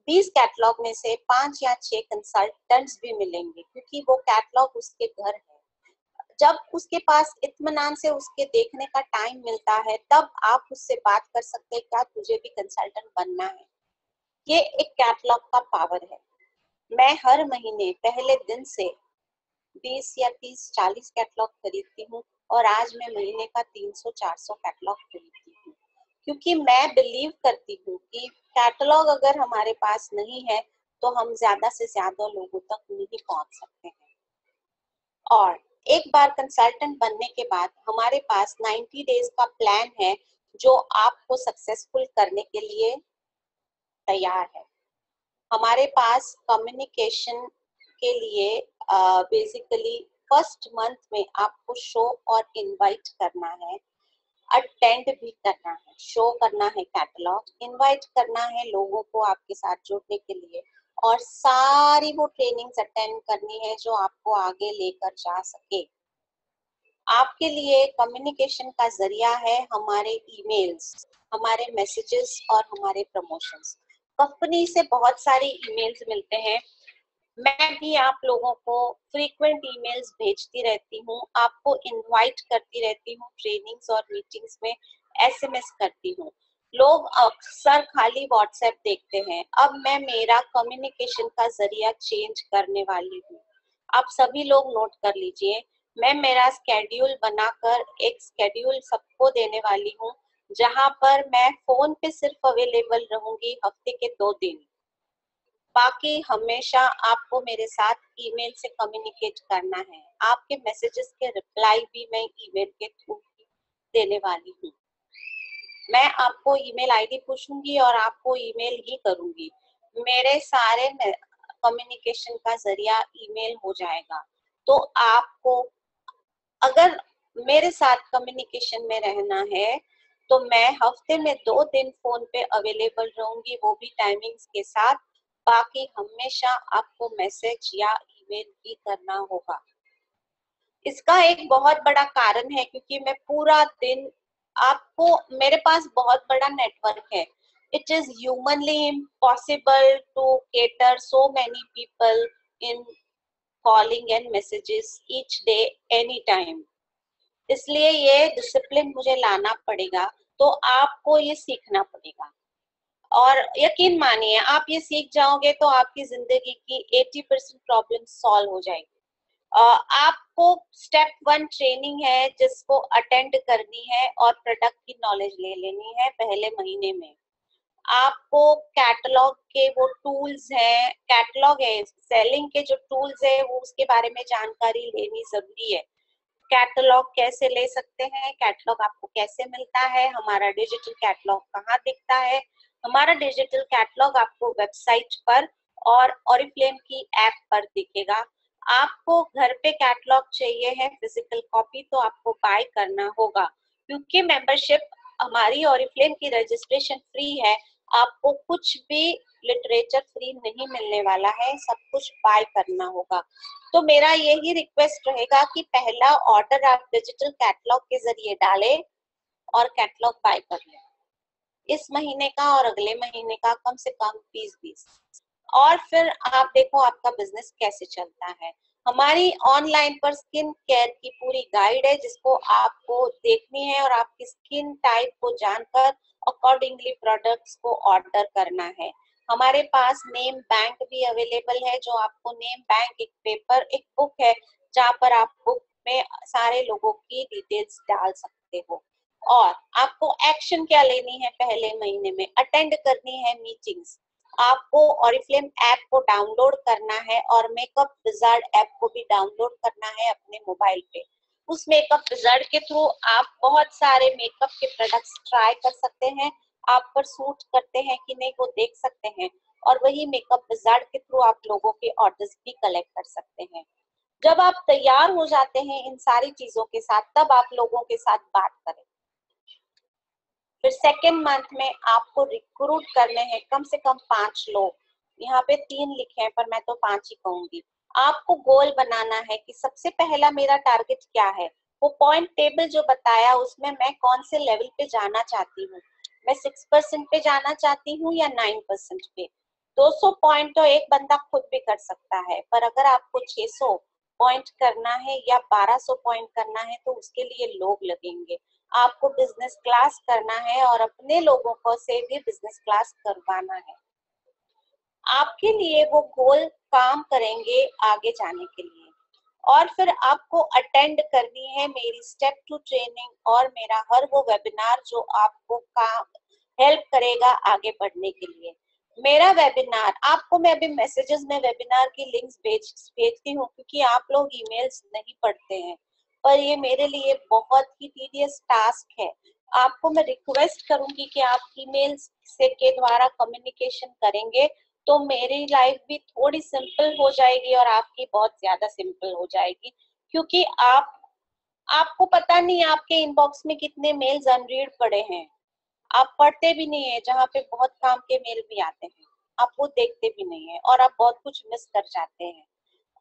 20 कैटलॉग में से 5 या 6 कंसल्टेंट्स भी मिलेंगे, क्योंकि वो कैटलॉग उसके घर है। जब उसके पास इत्मीनान से उसके देखने का टाइम मिलता है, तब आप उससे बात कर सकते हैं, क्या तुझे भी कंसल्टेंट बनना है। ये एक कैटलॉग का पावर है। मैं हर महीने पहले दिन से 20 या 30 40 कैटलॉग खरीदती हूँ और आज मैं महीने का 300-400 कैटलॉग खरीदती हूँ, क्योंकि मैं बिलीव करती हूँ कि कैटलॉग अगर हमारे पास नहीं है तो हम ज्यादा से ज्यादा लोगों तक नहीं पहुंच सकते हैं। और एक बार कंसल्टेंट बनने के बाद हमारे पास 90 डेज का प्लान है जो आपको सक्सेसफुल करने के लिए तैयार है। हमारे पास कम्युनिकेशन के लिए बेसिकली फर्स्ट मंथ में आपको शो और इनवाइट करना है, अटेंड भी करना है, शो करना है कैटलॉग, इनवाइट करना है लोगों को आपके साथ जुड़ने के लिए, और सारी वो ट्रेनिंग्स अटेंड करनी है जो आपको आगे लेकर जा सके। आपके लिए कम्युनिकेशन का जरिया है हमारे ईमेल्स, हमारे मैसेजेस और हमारे प्रमोशंस। कंपनी से बहुत सारे ईमेल्स मिलते हैं, मैं भी आप लोगों को फ्रीक्वेंट ईमेल्स भेजती रहती हूँ, आपको इनवाइट करती रहती हूँ ट्रेनिंग्स और मीटिंग्स में, एसएमएस करती हूँ। लोग अक्सर खाली व्हाट्सएप देखते हैं, अब मैं मेरा कम्युनिकेशन का जरिया चेंज करने वाली हूँ। आप सभी लोग नोट कर लीजिए, मैं मेरा स्केड्यूल बनाकर एक स्केड्यूल सबको देने वाली हूँ, जहां पर मैं फोन पे सिर्फ अवेलेबल रहूंगी हफ्ते के 2 दिन। बाकी हमेशा आपको मेरे साथ ईमेल से कम्युनिकेट करना है। आपके मैसेजेस के रिप्लाई भी मैं ईमेल के थ्रू देने वाली हूँ। मैं आपको ईमेल आईडी पूछूंगी और आपको ईमेल ही करूंगी। मेरे सारे कम्युनिकेशन का जरिया ईमेल हो जाएगा। तो आपको अगर मेरे साथ कम्युनिकेशन में रहना है तो मैं हफ्ते में 2 दिन फोन पे अवेलेबल रहूंगी, वो भी टाइमिंग्स के साथ। बाकी हमेशा आपको मैसेज या ईमेल भी करना होगा। इसका एक बहुत बड़ा कारण है क्योंकि मैं पूरा दिन आपको, मेरे पास बहुत बड़ा नेटवर्क है। It is humanly impossible to cater so many people in calling and messages each day any time. इसलिए ये डिसिप्लिन मुझे लाना पड़ेगा, तो आपको ये सीखना पड़ेगा। और यकीन मानिए, आप ये सीख जाओगे तो आपकी जिंदगी की 80% प्रॉब्लम सॉल्व हो जाएगी। आपको स्टेप 1 ट्रेनिंग है जिसको अटेंड करनी है और प्रोडक्ट की नॉलेज ले लेनी है पहले महीने में। आपको कैटलॉग के वो टूल्स हैं, कैटलॉग है सेलिंग के जो टूल्स है वो उसके बारे में जानकारी लेनी जरूरी है। कैटलॉग कैसे ले सकते हैं, कैटलॉग आपको कैसे मिलता है, हमारा डिजिटल कैटलॉग कहाँ दिखता है। हमारा डिजिटल कैटलॉग आपको वेबसाइट पर और ऑरिफ्लेम की ऐप पर दिखेगा। आपको घर पे कैटलॉग चाहिए है फिजिकल कॉपी, तो आपको बाय करना होगा, क्योंकि मेंबरशिप हमारी ऑरिफ्लेम की रजिस्ट्रेशन फ्री है। आपको कुछ भी लिटरेचर फ्री नहीं मिलने वाला है, सब कुछ बाय करना होगा। तो मेरा यही रिक्वेस्ट रहेगा कि पहला ऑर्डर आप डिजिटल कैटलॉग के जरिए डालें और कैटलॉग बाय कर लें, इस महीने का और अगले महीने का कम से कम 20-20। और फिर आप देखो आपका बिजनेस कैसे चलता है। हमारी ऑनलाइन पर स्किन केयर की पूरी गाइड है जिसको आपको देखनी है और आपकी स्किन टाइप को जानकर अकॉर्डिंगली प्रोडक्ट्स को ऑर्डर करना है। हमारे पास नेम बैंक भी अवेलेबल है, जो आपको नेम बैंक एक पेपर, एक बुक है जहाँ पर आप बुक में सारे लोगों की डिटेल्स डाल सकते हो। और आपको एक्शन क्या लेनी है, पहले महीने में अटेंड करनी है मीटिंग्स, आपको ऑरिफ्लेम ऐप को डाउनलोड करना है और मेकअप विजार्ड ऐप को भी डाउनलोड करना है अपने मोबाइल पे। उस मेकअप विजार्ड के थ्रू आप बहुत सारे मेकअप के प्रोडक्ट्स ट्राई कर सकते हैं, आप पर सूट करते हैं कि नहीं वो देख सकते हैं, और वही मेकअप विजार्ड के थ्रू आप लोगों के ऑर्डर्स भी कलेक्ट कर सकते हैं। जब आप तैयार हो जाते हैं इन सारी चीजों के साथ, तब आप लोगों के साथ बात करें। फिर सेकेंड मंथ में आपको रिक्रूट करने हैं कम से कम 5 लोग। यहाँ पे 3 लिखे हैं पर मैं तो 5 ही कहूंगी। आपको गोल बनाना है कि सबसे पहला मेरा टारगेट क्या है। वो पॉइंट टेबल जो बताया उसमें मैं कौन से लेवल पे जाना चाहती हूँ। मैं 6% पे जाना चाहती हूँ या 9% पे। 200 पॉइंट तो एक बंदा खुद भी कर सकता है, पर अगर आपको 600 पॉइंट करना है या 1200 पॉइंट करना है तो उसके लिए लोग लगेंगे। आपको बिजनेस क्लास करना है और अपने लोगों को से भी बिजनेस क्लास करवाना है। आपके लिए वो गोल काम करेंगे आगे जाने के लिए। और फिर आपको अटेंड करनी है मेरी स्टेप 2 ट्रेनिंग और मेरा हर वो वेबिनार जो आपको काम हेल्प करेगा आगे बढ़ने के लिए। मेरा वेबिनार आपको मैं अभी मैसेजेस में वेबिनार की लिंक्स भेजती हूँ क्योंकि आप लोग ईमेल्स नहीं पढ़ते हैं, पर ये मेरे लिए बहुत ही टीडियस टास्क है। आपको मैं रिक्वेस्ट करूंगी कि आप ईमेल्स से के द्वारा कम्युनिकेशन करेंगे तो मेरी लाइफ भी थोड़ी सिंपल हो जाएगी और आपकी बहुत ज्यादा सिंपल हो जाएगी, क्योंकि आपको पता नहीं आपके इनबॉक्स में कितने मेल्स अनरीड पड़े हैं। आप पढ़ते भी नहीं है, जहाँ पे बहुत काम के मेल भी आते हैं आप वो देखते भी नहीं है और आप बहुत कुछ मिस कर जाते हैं।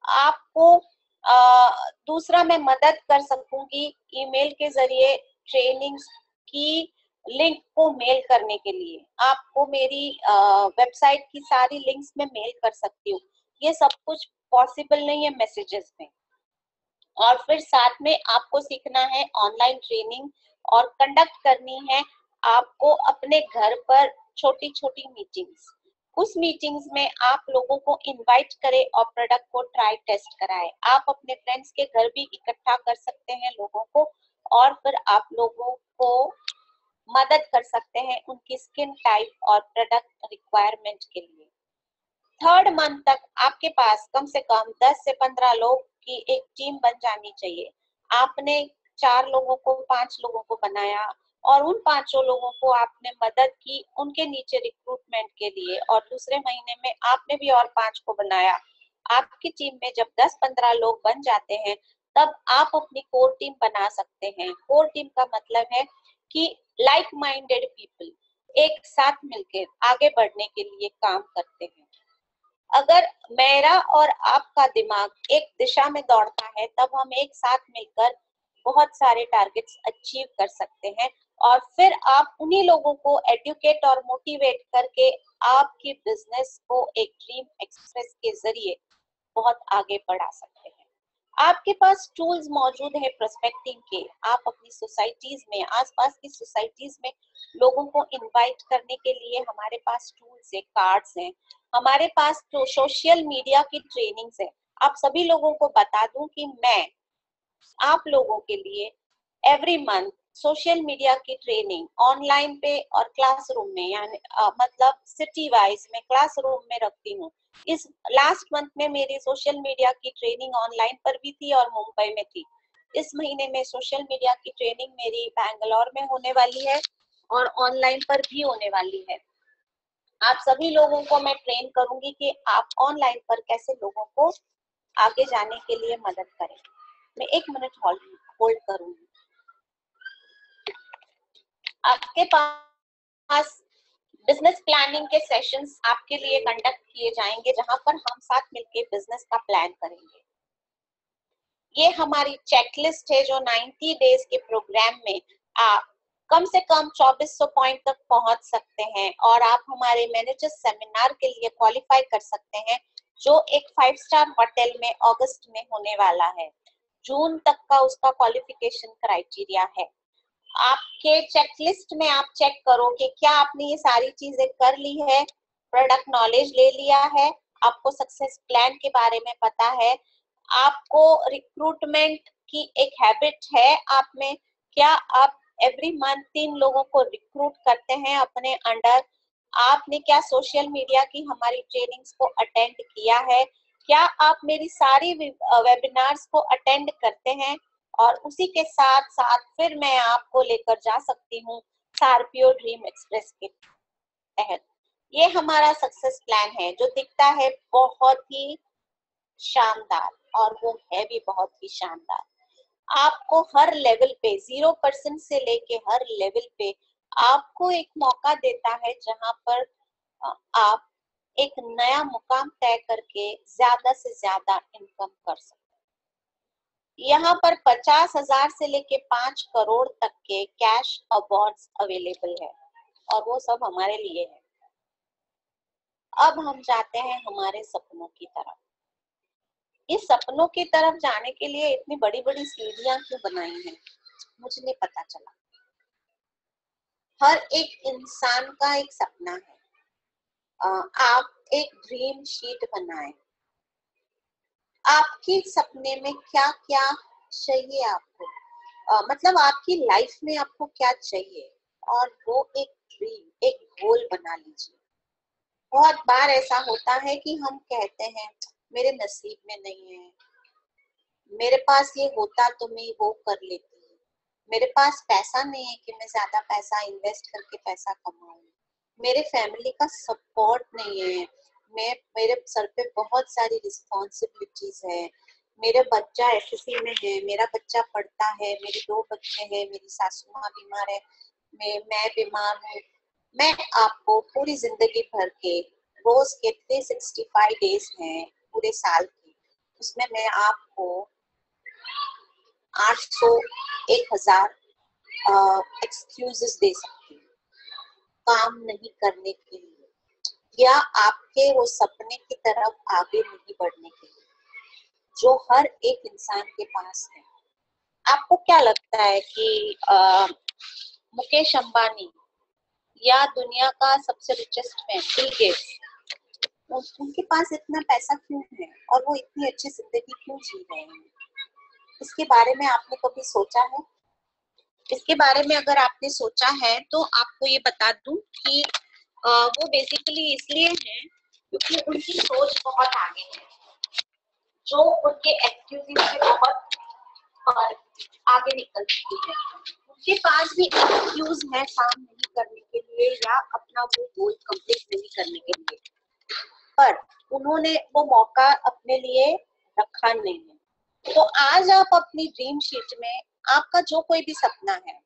आपको दूसरा मैं मदद कर सकूंगी ईमेल के जरिए ट्रेनिंग्स की लिंक को मेल करने के लिए। आपको मेरी वेबसाइट की सारी लिंक्स में मेल कर सकती हूँ। ये सब कुछ पॉसिबल नहीं है मैसेजेस में। और फिर साथ में आपको सीखना है ऑनलाइन ट्रेनिंग और कंडक्ट करनी है आपको अपने घर पर छोटी छोटी मीटिंग्स। उस मीटिंग्स में आप लोगों को इनवाइट करें और प्रोडक्ट को ट्राई टेस्ट कराएं। आप अपने फ्रेंड्स के घर भी इकट्ठा कर सकते हैं लोगों को और फिर आप लोगों को मदद कर सकते हैं उनकी स्किन टाइप और प्रोडक्ट रिक्वायरमेंट के लिए। थर्ड मंथ तक आपके पास कम से कम 10 से 15 लोग की एक टीम बन जानी चाहिए। आपने 4 लोगों को 5 लोगों को बनाया और उन 5 लोगों को आपने मदद की उनके नीचे रिक्रूटमेंट के लिए, और दूसरे महीने में आपने भी और 5 को बनाया। आपकी टीम में जब 10-15 लोग बन जाते हैं तब आप अपनी कोर टीम बना सकते हैं। कोर टीम का मतलब है कि लाइक माइंडेड पीपल एक साथ मिलकर आगे बढ़ने के लिए काम करते हैं। अगर मेरा और आपका दिमाग एक दिशा में दौड़ता है तब हम एक साथ मिलकर बहुत सारे टारगेट्स अचीव कर सकते हैं और फिर आप उन्हीं लोगों को एडुकेट और मोटिवेट करके आपकी बिजनेस को एक ड्रीम एक्सप्रेस के जरिए बहुत आगे बढ़ा सकते हैं। आपके पास टूल्स मौजूद है प्रोस्पेक्टिंग के। आप अपनी सोसाइटीज में, आसपास की सोसाइटीज में लोगों को इनवाइट करने के लिए हमारे पास टूल्स है, कार्ड्स हैं, हमारे पास तो सोशल मीडिया की ट्रेनिंग्स है। आप सभी लोगों को बता दूं कि मैं आप लोगों के लिए एवरी मंथ सोशल मीडिया की ट्रेनिंग ऑनलाइन पे और क्लासरूम में, यानी मतलब सिटी वाइज में क्लासरूम में रखती हूँ। इस लास्ट मंथ में मेरी सोशल मीडिया की ट्रेनिंग ऑनलाइन पर भी थी और मुंबई में थी। इस महीने में सोशल मीडिया की ट्रेनिंग मेरी बैंगलोर में होने वाली है और ऑनलाइन पर भी होने वाली है। आप सभी लोगों को मैं ट्रेन करूंगी कि आप ऑनलाइन पर कैसे लोगों को आगे जाने के लिए मदद करें। मैं 1 मिनट होल्ड करूंगी। आपके पास बिजनेस प्लानिंग के सेशंस आपके लिए कंडक्ट किए जाएंगे जहां पर हम साथ मिलकर बिजनेस का प्लान करेंगे। ये हमारी चेकलिस्ट है जो 90 डेज के प्रोग्राम में आप कम से कम 2400 पॉइंट तक पहुंच सकते हैं और आप हमारे मैनेजर सेमिनार के लिए क्वालिफाई कर सकते हैं जो एक 5 स्टार होटल में अगस्त में होने वाला है। जून तक का उसका क्वालिफिकेशन क्राइटेरिया है। आपके चेकलिस्ट में आप चेक करो कि क्या आपने ये सारी चीजें कर ली है, प्रोडक्ट नॉलेज ले लिया है, आपको सक्सेस प्लान के बारे में पता है, आपको रिक्रूटमेंट की एक हैबिट है आप में, क्या आप एवरी मंथ 3 लोगों को रिक्रूट करते हैं अपने अंडर, आपने क्या सोशल मीडिया की हमारी ट्रेनिंग्स को अटेंड किया है? क्या आप मेरी सारी वेबिनार्स को अटेंड करते हैं? और उसी के साथ साथ फिर मैं आपको लेकर जा सकती हूँ स्कॉर्पियो ड्रीम एक्सप्रेस के तहत। ये हमारा सक्सेस प्लान है जो दिखता है बहुत ही शानदार, और वो है भी बहुत ही शानदार। आपको हर लेवल पे 0% से लेके हर लेवल पे आपको एक मौका देता है जहां पर आप एक नया मुकाम तय करके ज्यादा से ज्यादा इनकम कर सकते हैं। यहाँ पर 50,000 से लेके 5 करोड़ तक के कैश अवार्ड्स अवेलेबल है, और वो सब हमारे लिए है। अब हम जाते हैं हमारे सपनों की तरफ। इस सपनों की तरफ जाने के लिए इतनी बड़ी बड़ी सीढ़ियां क्यों बनाई हैं, मुझे नहीं पता चला। हर एक इंसान का एक सपना है। आप एक ड्रीम शीट बनाएं। आपके सपने में क्या क्या चाहिए आपको, मतलब आपकी लाइफ में आपको क्या चाहिए, और वो एक ड्रीम, एक गोल बना लीजिए। बहुत बार ऐसा होता है कि हम कहते हैं मेरे नसीब में नहीं है, मेरे पास ये होता तो मैं वो कर लेती, मेरे पास पैसा नहीं है कि मैं ज्यादा पैसा इन्वेस्ट करके पैसा कमाऊं, मेरे फैमिली का सपोर्ट नहीं है, मेरे सर पे बहुत सारी रिस्पॉन्सिबिलिटीज है, मेरे बच्चा एसएससी में है, मेरा बच्चा पढ़ता है, मेरे 2 बच्चे हैं, मेरी सासू माँ बीमार है, मैं बीमार हूँ। मैं आपको पूरी जिंदगी भर के रोज के 365 डेज हैं पूरे साल के, उसमें मैं आपको 800 1000 एक्सक्यूजेस दे सकती हूँ काम नहीं करने के लिए, या आपके वो सपने की तरफ आगे नहीं बढ़ने के लिए जो हर एक इंसान के पास है। आपको क्या लगता है कि मुकेश अंबानी या दुनिया का सबसे रिचेस्ट मैन बिल गेट्स, उनके पास इतना पैसा क्यों है और वो इतनी अच्छी जिंदगी क्यों जी रहे हैं? इसके बारे में आपने कभी सोचा है? इसके बारे में अगर आपने सोचा है तो आपको ये बता दूं कि वो बेसिकली इसलिए है क्योंकि उनकी सोच बहुत आगे है, जो उनके एक्सक्यूजेस से बहुत आगे निकल चुकी है। उनके पास भी एक्सक्यूज है काम नहीं करने के लिए या अपना वो गोल कंप्लीट नहीं करने के लिए, पर उन्होंने वो मौका अपने लिए रखा नहीं है। तो आज आप अपनी ड्रीम शीट में आपका जो कोई भी सपना है,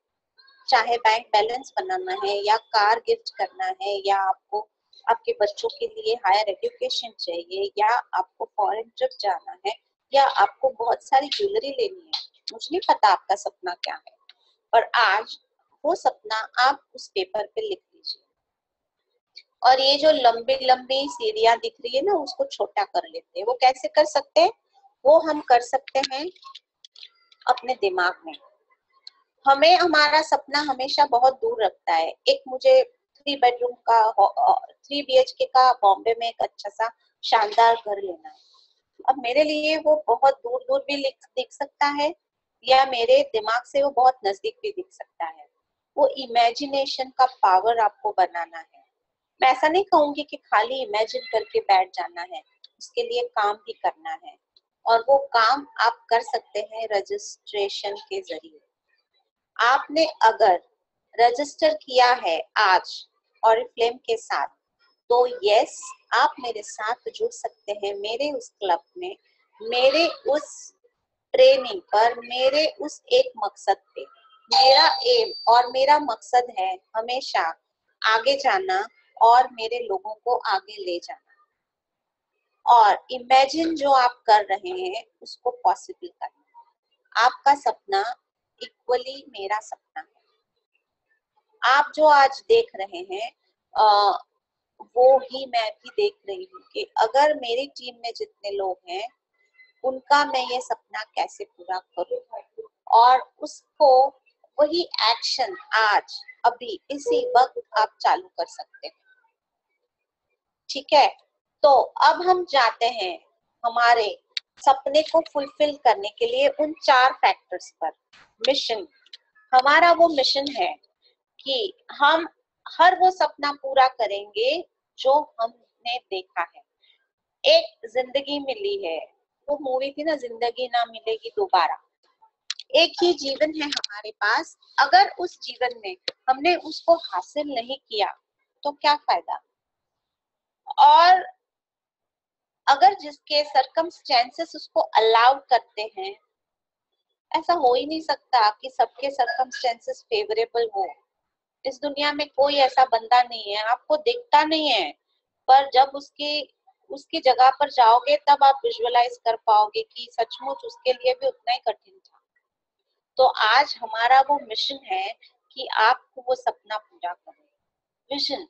चाहे बैंक बैलेंस बनाना है या कार गिफ्ट करना है या आपको आपके बच्चों के लिए हायर एजुकेशन चाहिए या आपको फॉरेन ट्रिप जाना है या आपको बहुत सारी ज्वेलरी लेनी है, मुझे नहीं पता आपका सपना क्या है, पर आज वो सपना आप उस पेपर पे लिख लीजिए। और ये जो लंबी लंबी सीढ़ियां दिख रही है ना, उसको छोटा कर लेते हैं। वो कैसे कर सकते हैं? वो हम कर सकते हैं अपने दिमाग में। हमें हमारा सपना हमेशा बहुत दूर रखता है। एक मुझे 3 बेडरूम का 3 BHK का बॉम्बे में एक अच्छा सा शानदार घर लेना है। अब मेरे लिए वो बहुत दूर दूर भी दिख सकता है या मेरे दिमाग से वो बहुत नजदीक भी दिख सकता है। वो इमेजिनेशन का पावर आपको बनाना है। मैं ऐसा नहीं कहूंगी कि खाली इमेजिन करके बैठ जाना है, उसके लिए काम भी करना है, और वो काम आप कर सकते हैं रजिस्ट्रेशन के जरिए। आपने अगर रजिस्टर किया है आज ऑरिफ्लेम के साथ, तो यस, आप मेरे साथ जुड़ सकते हैं मेरे उस क्लब में, मेरे उस ट्रेनिंग पर, मेरे उस एक मकसद पे। मेरा एम और मेरा मकसद है हमेशा आगे जाना और मेरे लोगों को आगे ले जाना, और इमेजिन जो आप कर रहे हैं उसको पॉसिबल करना। आपका सपना इक्वली मेरा सपना है। आप जो आज देख रहे हैं वो ही मैं भी देख रही हूँ कि अगर मेरी टीम में जितने लोग हैं उनका मैं ये सपना कैसे पूरा करूँ, और उसको वही एक्शन आज अभी इसी वक्त आप चालू कर सकते हैं। ठीक है, तो अब हम जाते हैं हमारे सपने को फुलफिल करने के लिए उन 4 फैक्टर्स पर। मिशन, हमारा वो मिशन है कि हम हर वो सपना पूरा करेंगे जो हमने देखा है। एक जिंदगी मिली है, वो मूवी थी ना, जिंदगी ना मिलेगी दोबारा। एक ही जीवन है हमारे पास, अगर उस जीवन में हमने उसको हासिल नहीं किया तो क्या फायदा। और अगर जिसके सर्कमस्टेंसेस उसको अलाउ करते हैं, ऐसा हो ही नहीं सकता कि सबके सर्कमस्टेंसेस फेवरेबल हो। इस दुनिया में कोई ऐसा बंदा नहीं है, आपको दिखता नहीं है, पर जब उसकी उसकी जगह पर जाओगे तब आप विजुअलाइज कर पाओगे कि सचमुच उसके लिए भी उतना ही कठिन था। तो आज हमारा वो मिशन है कि आपको वो सपना पूरा करें। विजन,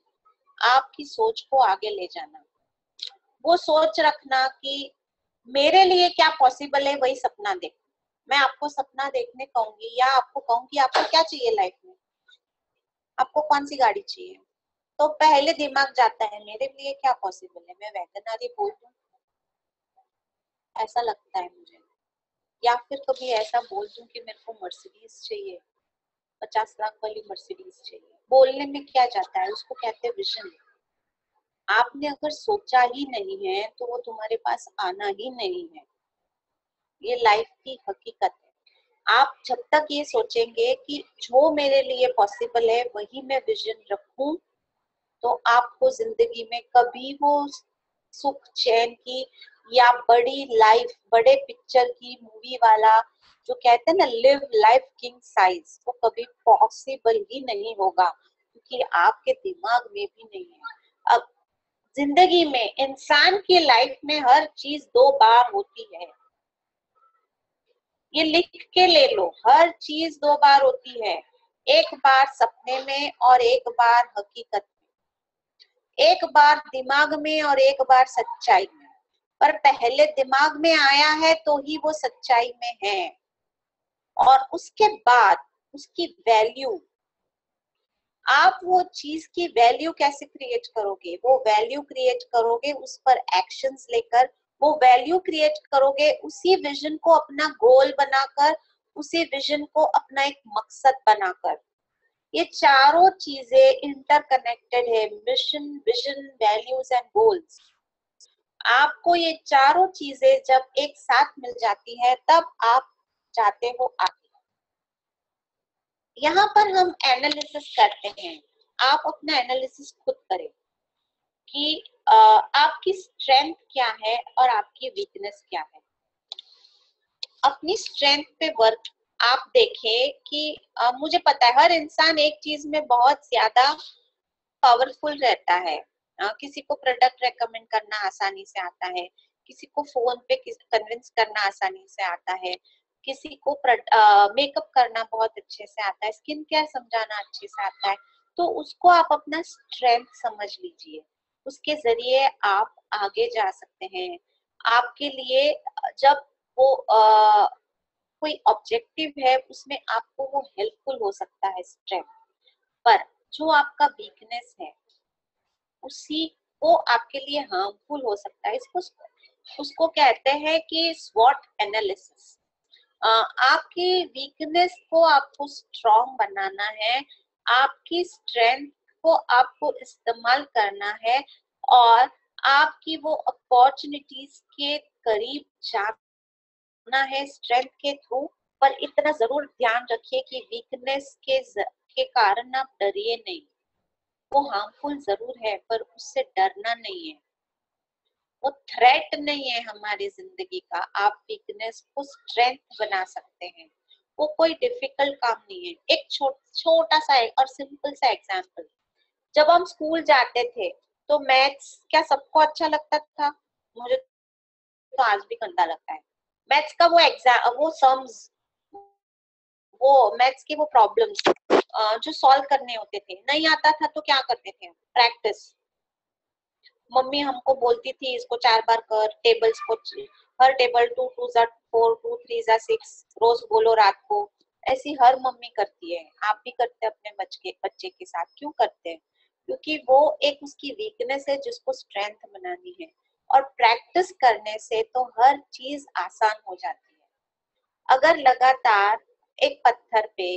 आपकी सोच को आगे ले जाना, वो सोच रखना कि मेरे लिए क्या पॉसिबल है, वही सपना देखो। मैं आपको सपना देखने कहूंगी या आपको कहूंगी आपको क्या चाहिए लाइफ में, आपको कौन सी गाड़ी चाहिए, तो पहले दिमाग जाता है मेरे लिए क्या पॉसिबल है, मैं वैगनारी बोल दूं, ऐसा लगता है मुझे। या फिर कभी ऐसा बोल दूं कि मेरे को मर्सिडीज चाहिए, 50 लाख वाली मर्सिडीज चाहिए। बोलने में क्या जाता है, उसको कहते हैं विजन। आपने अगर सोचा ही नहीं है तो वो तुम्हारे पास आना ही नहीं है। ये लाइफ की हकीकत है। आप जब तक ये सोचेंगे कि जो मेरे लिए पॉसिबल है वही मैं विजन रखूं, तो आपको जिंदगी में कभी वो सुख चैन की या बड़ी लाइफ, बड़े पिक्चर की मूवी वाला जो कहते हैं ना लिव लाइफ किंग साइज, वो कभी पॉसिबल ही नहीं होगा, क्योंकि आपके दिमाग में भी नहीं है। अब जिंदगी में इंसान की लाइफ में हर चीज 2 बार होती है, ये लिख के ले लो, हर चीज 2 बार होती है। एक बार सपने में और एक बार हकीकत में, एक बार दिमाग में और एक बार सच्चाई में। पर पहले दिमाग में आया है तो ही वो सच्चाई में है, और उसके बाद उसकी वैल्यू, आप वो चीज की वैल्यू कैसे क्रिएट करोगे, वो वैल्यू क्रिएट करोगे उस पर एक्शंस लेकर, वो वैल्यू क्रिएट करोगे उसी विजन को अपना गोल बनाकर, उसी विजन को अपना एक मकसद बनाकर। ये चारों चीजें इंटरकनेक्टेड है, mission, vision, values and goals. आपको ये चारों चीजें जब एक साथ मिल जाती है तब आप जाते हो आगे। यहाँ पर हम एनालिसिस करते हैं, आप अपना एनालिसिस खुद करें कि आपकी स्ट्रेंथ क्या है और आपकी वीकनेस क्या है। अपनी स्ट्रेंथ पे वर्क आप देखें कि मुझे पता है हर इंसान एक चीज में बहुत ज्यादा पावरफुल रहता है। किसी को प्रोडक्ट रेकमेंड करना आसानी से आता है, किसी को फोन पे कन्विंस करना आसानी से आता है, किसी को मेकअप करना बहुत अच्छे से आता है, स्किन केयर समझाना अच्छे से आता है। तो उसको आप अपना स्ट्रेंथ समझ लीजिए, उसके जरिए आप आगे जा सकते हैं। आपके लिए जब वो कोई ऑब्जेक्टिव है उसमें आपको वो हेल्पफुल हो सकता है स्ट्रेंथ। पर जो आपका वीकनेस है उसी को आपके लिए हार्मफुल हो सकता है। इसको उसको कहते हैं कि स्वॉट एनालिसिस। आपकी वीकनेस को आपको स्ट्रॉन्ग बनाना है, आपकी स्ट्रेंथ को आपको इस्तेमाल करना है, और आपकी वो अपॉर्चुनिटीज के करीब जाना है स्ट्रेंथ के थ्रू। पर इतना जरूर ध्यान रखिए कि वीकनेस के कारण आप डरिए नहीं। वो हार्मफुल जरूर है पर उससे डरना नहीं है, वो थ्रेट नहीं है हमारी जिंदगी का। आप वीकनेस को स्ट्रेंथ बना सकते हैं, वो कोई डिफिकल्ट काम नहीं है। एक छोटा सा और सिंपल सा एग्जांपल, जब हम स्कूल जाते थे तो मैथ्स क्या सबको अच्छा लगता था? मुझे तो आज भी गंदा लगता है। मैथ्स का वो एग्जाम, वो सम्स, वो मैथ्स की वो प्रॉब्लम्स जो सॉल्व करने होते थे, नहीं आता था तो क्या करते थे? प्रैक्टिस। मम्मी हमको बोलती थी इसको 4 बार कर, टेबल्स को, हर टेबल 2 2 जा 4, 2 3 जा 6, रोज बोलो रात को। ऐसी हर मम्मी करती है, आप भी करते हैं अपने बच्चे के साथ। क्यों करते हैं? क्योंकि वो एक उसकी वीकनेस है जिसको स्ट्रेंथ बनानी है, और प्रैक्टिस करने से तो हर चीज आसान हो जाती है। अगर लगातार एक पत्थर पे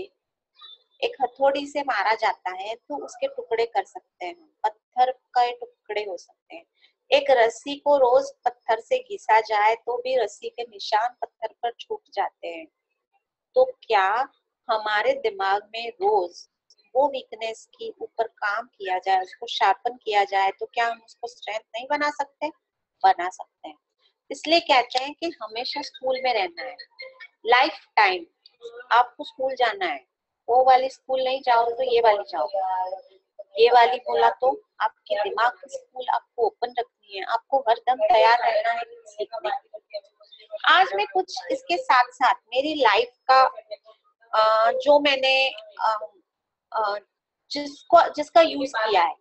एक हथौड़ी से मारा जाता है तो उसके टुकड़े कर सकते हैं, पत्थर के टुकड़े हो सकते हैं। एक रस्सी को रोज पत्थर से घिसा जाए तो भी रस्सी के निशान पत्थर पर छूट जाते हैं। तो क्या हमारे दिमाग में रोज वो वीकनेस के ऊपर काम किया जाए, उसको शार्पन किया जाए, तो क्या हम उसको स्ट्रेंथ नहीं बना सकते? बना सकते हैं। इसलिए कहते हैं कि हमेशा स्कूल में रहना है, लाइफ टाइम आपको स्कूल जाना है। वो वाली स्कूल नहीं जाओ तो ये वाली जाओ, ये वाली बोला तो आपके दिमाग की स्कूल आपको ओपन रखनी है, आपको हर दम तैयार रहना है सीखने के लिए। आज मैं कुछ इसके साथ साथ मेरी लाइफ का जो मैंने जिसका यूज किया है,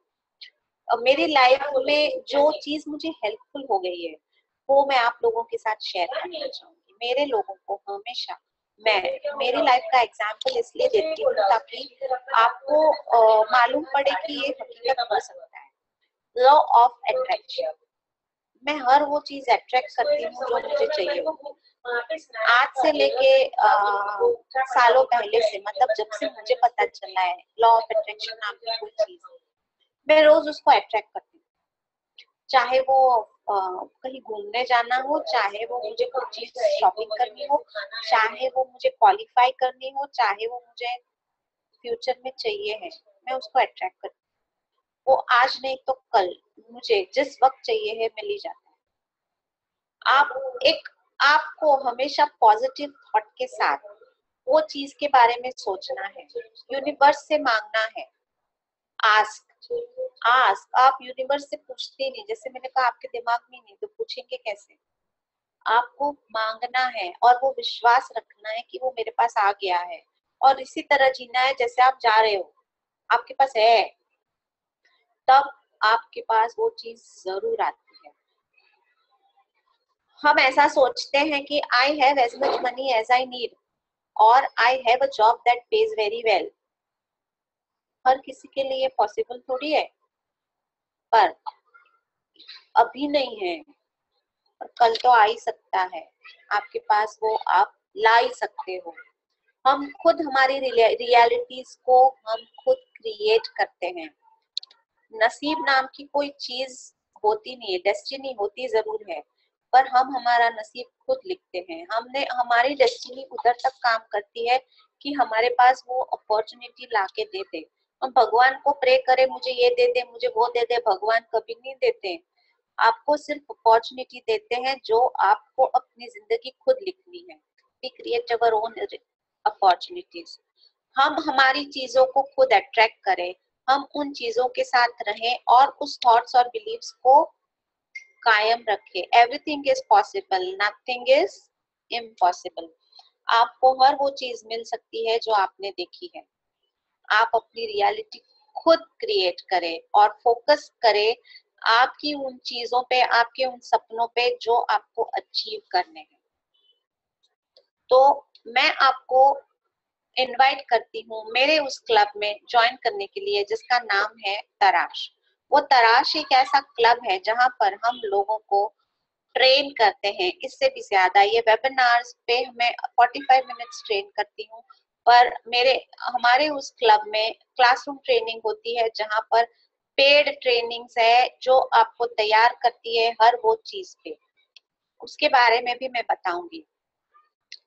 मेरी लाइफ में जो चीज मुझे हेल्पफुल हो गई है, वो मैं आप लोगों के साथ शेयर करना चाहूंगी। मेरे लोगों को हमेशा मैं मेरी लाइफ का एग्जाम्पल इसलिए देती हूँ ताकि आपको मालूम पड़े कि ये हकीकत हो सकता है। लॉ ऑफ अट्रैक्शन, मैं हर वो चीज अट्रैक्ट करती हूँ जो मुझे चाहिए हो। आज से लेके सालों पहले से, मतलब जब से मुझे पता चला है लॉ ऑफ अट्रैक्शन नाम की कोई चीज, मैं रोज उसको अट्रैक्ट करती हूँ। चाहे वो कहीं घूमने जाना हो, चाहे वो मुझे कोई चीज शॉपिंग करनी हो, चाहे वो मुझे क्वालिफाई करनी हो, चाहे वो मुझे फ्यूचर में चाहिए है, मैं उसको अट्रैक्ट करती हूँ। वो आज नहीं तो कल मुझे जिस वक्त चाहिए है मिल ही जाता है। आपको हमेशा पॉजिटिव थॉट के साथ वो चीज के बारे में सोचना है, यूनिवर्स से मांगना है। आस्क आस्क, आप यूनिवर्स से पूछते नहीं, जैसे मैंने कहा आपके दिमाग में नहीं तो पूछेंगे कैसे? आपको मांगना है और वो विश्वास रखना है कि वो मेरे पास आ गया है, और इसी तरह जीना है जैसे आप जा रहे हो, आपके पास है, तब आपके पास वो चीज जरूर आती है। हम ऐसा सोचते हैं कि I have as much money as I need, और I have a job that pays very well. हर किसी के लिए पॉसिबल थोड़ी है, पर अभी नहीं है, और कल तो आ ही सकता है। आपके पास वो आप ला ही सकते हो। हम खुद हमारी रियलिटीज को हम खुद क्रिएट करते हैं। नसीब नाम की कोई चीज होती नहीं है, डेस्टिनी होती जरूर है, पर हम हमारा नसीब खुद लिखते हैं। हमने हमारी डेस्टिनी उधर तक काम करती है कि हमारे पास वो अपॉर्चुनिटी लाके दे दे। हम भगवान को प्रे करें मुझे ये दे दे, मुझे वो दे दे, भगवान कभी नहीं देते। आपको सिर्फ अपॉर्चुनिटी देते हैं जो आपको अपनी जिंदगी खुद लिखनी है। We create our own opportunities. हम हमारी चीजों को खुद अट्रैक्ट करें, हम उन चीजों के साथ रहें और उस थॉट्स और बिलीव्स को कायम रखें। Everything is possible, nothing is impossible. आपको हर वो चीज मिल सकती है जो आपने देखी है। आप अपनी रियलिटी खुद क्रिएट करें और फोकस करें आपकी उन चीजों पे, आपके उन सपनों पे जो आपको अचीव करने हैं। तो मैं आपको इनवाइट करती हूँ मेरे उस क्लब में ज्वाइन करने के लिए जिसका नाम है तराश। वो तराश एक ऐसा क्लब है जहाँ पर हम लोगों को ट्रेन करते हैं, इससे भी ज्यादा। ये वेबिनार्स पे मैं 45 मिनट्स ट्रेन करती हूँ, पर हमारे उस क्लब में क्लासरूम ट्रेनिंग होती है जहाँ पर पेड ट्रेनिंग्स है जो आपको तैयार करती है हर वो चीज पे। उसके बारे में भी मैं बताऊंगी।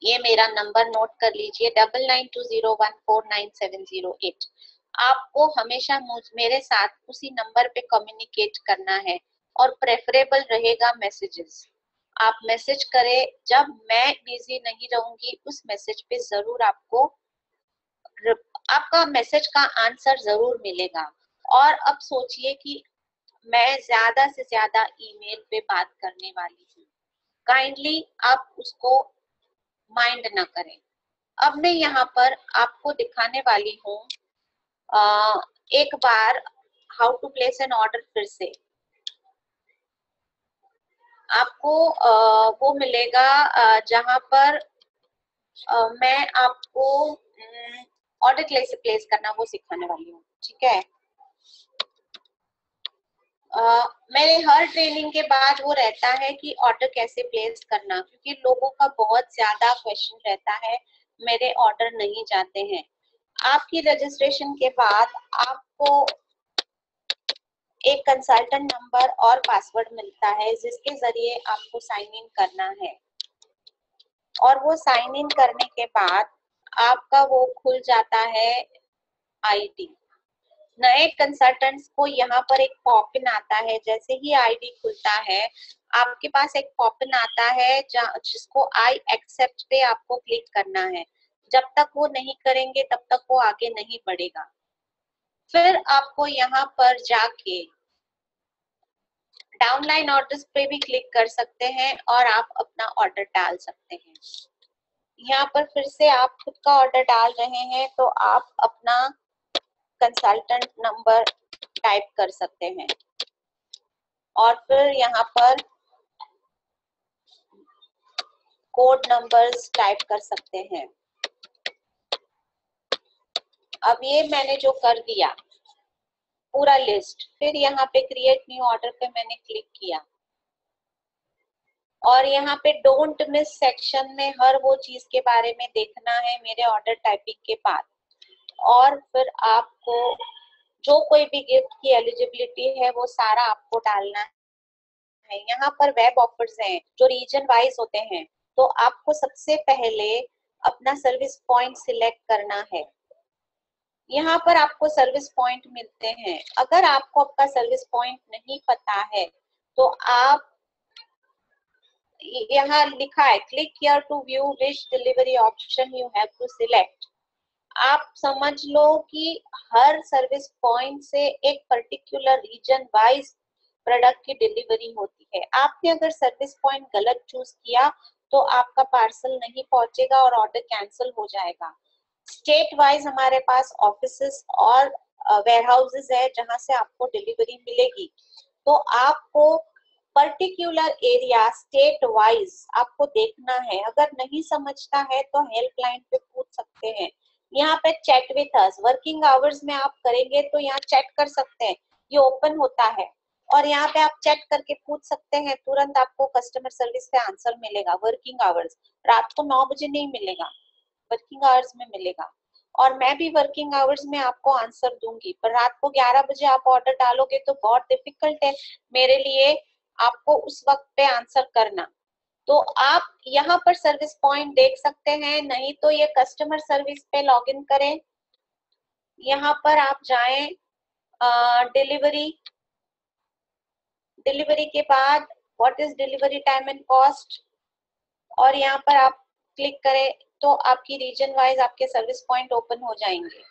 ये मेरा नंबर नोट कर लीजिए, 9920149708। आपको हमेशा मेरे साथ उसी नंबर पे कम्युनिकेट करना है, और प्रेफरेबल रहेगा मैसेजेस। आप मैसेज करें, जब मैं बिजी नहीं रहूंगी उस मैसेज पे जरूर आपका मैसेज का आंसर जरूर मिलेगा। और अब सोचिए कि मैं ज्यादा से ज्यादा ईमेल पे बात करने वाली हूँ, काइंडली आप उसको माइंड ना करें। अब मैं यहाँ पर आपको दिखाने वाली हूँ एक बार how to place an order. फिर से आपको वो मिलेगा जहाँ पर मैं आपको ऑर्डर कैसे प्लेस करना वो सिखाने वाली हूँ, ठीक है। मेरे हर ट्रेनिंग के बाद वो रहता है कि ऑर्डर कैसे प्लेस करना, क्योंकि लोगों का बहुत ज्यादा क्वेश्चन रहता है, मेरे ऑर्डर नहीं जाते हैं। आपकी रजिस्ट्रेशन के बाद आपको एक कंसल्टेंट नंबर और पासवर्ड मिलता है जिसके जरिए आपको साइन इन करना है, और वो साइन इन करने के बाद आपका वो खुल जाता है आईडी। नए कंसल्टेंट्स को यहाँ पर एक पॉपिन आता है, जैसे ही आईडी खुलता है आपके पास एक पॉपिन आता है जिसको आई एक्सेप्ट पे आपको क्लिक करना है। जब तक वो नहीं करेंगे तब तक वो आगे नहीं बढ़ेगा। फिर आपको यहाँ पर जाके डाउनलाइन ऑर्डर्स पे भी क्लिक कर सकते हैं और आप अपना ऑर्डर डाल सकते हैं। यहाँ पर फिर से आप खुद का ऑर्डर डाल रहे हैं तो आप अपना कंसल्टेंट नंबर टाइप कर सकते हैं और फिर यहाँ पर कोड नंबर्स टाइप कर सकते हैं। अब ये मैंने जो कर दिया पूरा लिस्ट, फिर यहाँ पे क्रिएट न्यू ऑर्डर पे मैंने क्लिक किया और यहाँ पे डोंट मिस सेक्शन में हर वो चीज के बारे में देखना है मेरे ऑर्डर टाइपिंग के बाद। और फिर आपको जो कोई भी गिफ्ट की एलिजिबिलिटी है वो सारा आपको डालना है। यहाँ पर वेब ऑफर्स हैं जो रीजन वाइज होते हैं, तो आपको सबसे पहले अपना सर्विस पॉइंट सिलेक्ट करना है। यहाँ पर आपको सर्विस पॉइंट मिलते हैं। अगर आपको आपका सर्विस पॉइंट नहीं पता है तो आप यहाँ लिखा है click here to view which delivery option you have to select. आप समझ लो कि हर सर्विस पॉइंट से एक पर्टिकुलर रीजन वाइज प्रोडक्ट की डिलीवरी होती है। आपने अगर सर्विस पॉइंट गलत चूज किया तो आपका पार्सल नहीं पहुंचेगा और ऑर्डर कैंसिल हो जाएगा। स्टेट वाइज हमारे पास ऑफिसेस और वेयरहाउसेस है जहां से आपको डिलीवरी मिलेगी, तो आपको पर्टिकुलर एरिया स्टेट वाइज आपको देखना है। अगर नहीं समझता है तो हेल्पलाइन पे पूछ सकते हैं। यहाँ पे chat with us working hours में आप करेंगे तो यहाँ चैट कर सकते हैं, ये ओपन होता है और यहाँ पे आप चैट करके पूछ सकते हैं, तुरंत आपको कस्टमर सर्विस पे आंसर मिलेगा। वर्किंग आवर्स रात को 9 बजे नहीं मिलेगा, वर्किंग आवर्स में मिलेगा। और मैं भी वर्किंग आवर्स में आपको आंसर दूंगी, पर रात को 11 बजे आप ऑर्डर डालोगे तो बहुत डिफिकल्ट है मेरे लिए आपको उस वक्त पे आंसर करना। तो आप यहाँ पर सर्विस पॉइंट देख सकते हैं, नहीं तो ये कस्टमर सर्विस पे लॉगिन करें। यहाँ पर आप जाएं डिलीवरी के बाद what is delivery time and cost, और यहाँ पर आप क्लिक करें तो आपकी रीजन वाइज आपके सर्विस पॉइंट ओपन हो जाएंगे।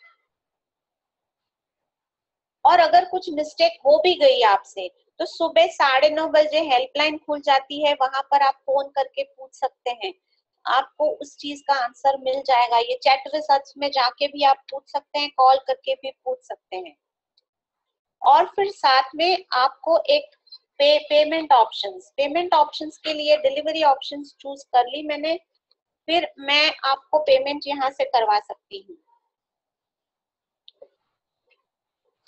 और अगर कुछ मिस्टेक हो भी गई आपसे तो सुबह 9:30 बजे हेल्पलाइन खुल जाती है, वहां पर आप फोन करके पूछ सकते हैं, आपको उस चीज का आंसर मिल जाएगा। ये चैट विद अस में जाके भी आप पूछ सकते हैं, कॉल करके भी पूछ सकते हैं। और फिर साथ में आपको एक पेमेंट ऑप्शंस के लिए डिलीवरी ऑप्शंस चूज कर ली मैंने, फिर मैं आपको पेमेंट यहाँ से करवा सकती हूँ।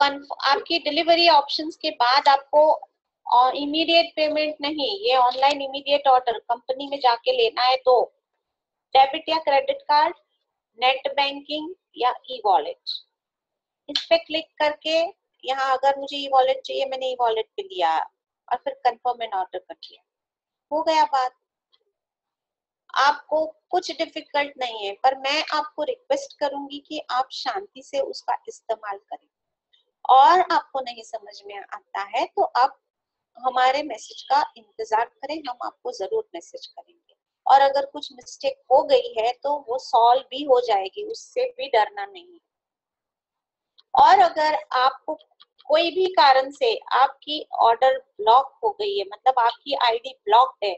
आपकी डिलीवरी ऑप्शंस के बाद आपको इमीडिएट पेमेंट नहीं, ये ऑनलाइन इमीडिएट ऑर्डर कंपनी में जाके लेना है तो डेबिट या क्रेडिट कार्ड, नेट बैंकिंग या ई वॉलेट, इस पे क्लिक करके यहाँ अगर मुझे ई वॉलेट चाहिए मैंने ई वॉलेट पे लिया और फिर कंफर्म एंड ऑर्डर कर दिया, हो गया बात। आपको कुछ डिफिकल्ट नहीं है, पर मैं आपको रिक्वेस्ट करूंगी कि आप शांति से उसका इस्तेमाल करें। और आपको नहीं समझ में आता है तो आप हमारे मैसेज का इंतजार करें, हम आपको जरूर मैसेज करेंगे। और अगर कुछ मिस्टेक हो गई है तो वो सॉल्व भी हो जाएगी, उससे भी डरना नहीं। और अगर आपको कोई भी कारण से आपकी ऑर्डर ब्लॉक हो गई है, मतलब आपकी आईडी ब्लॉक्ड है,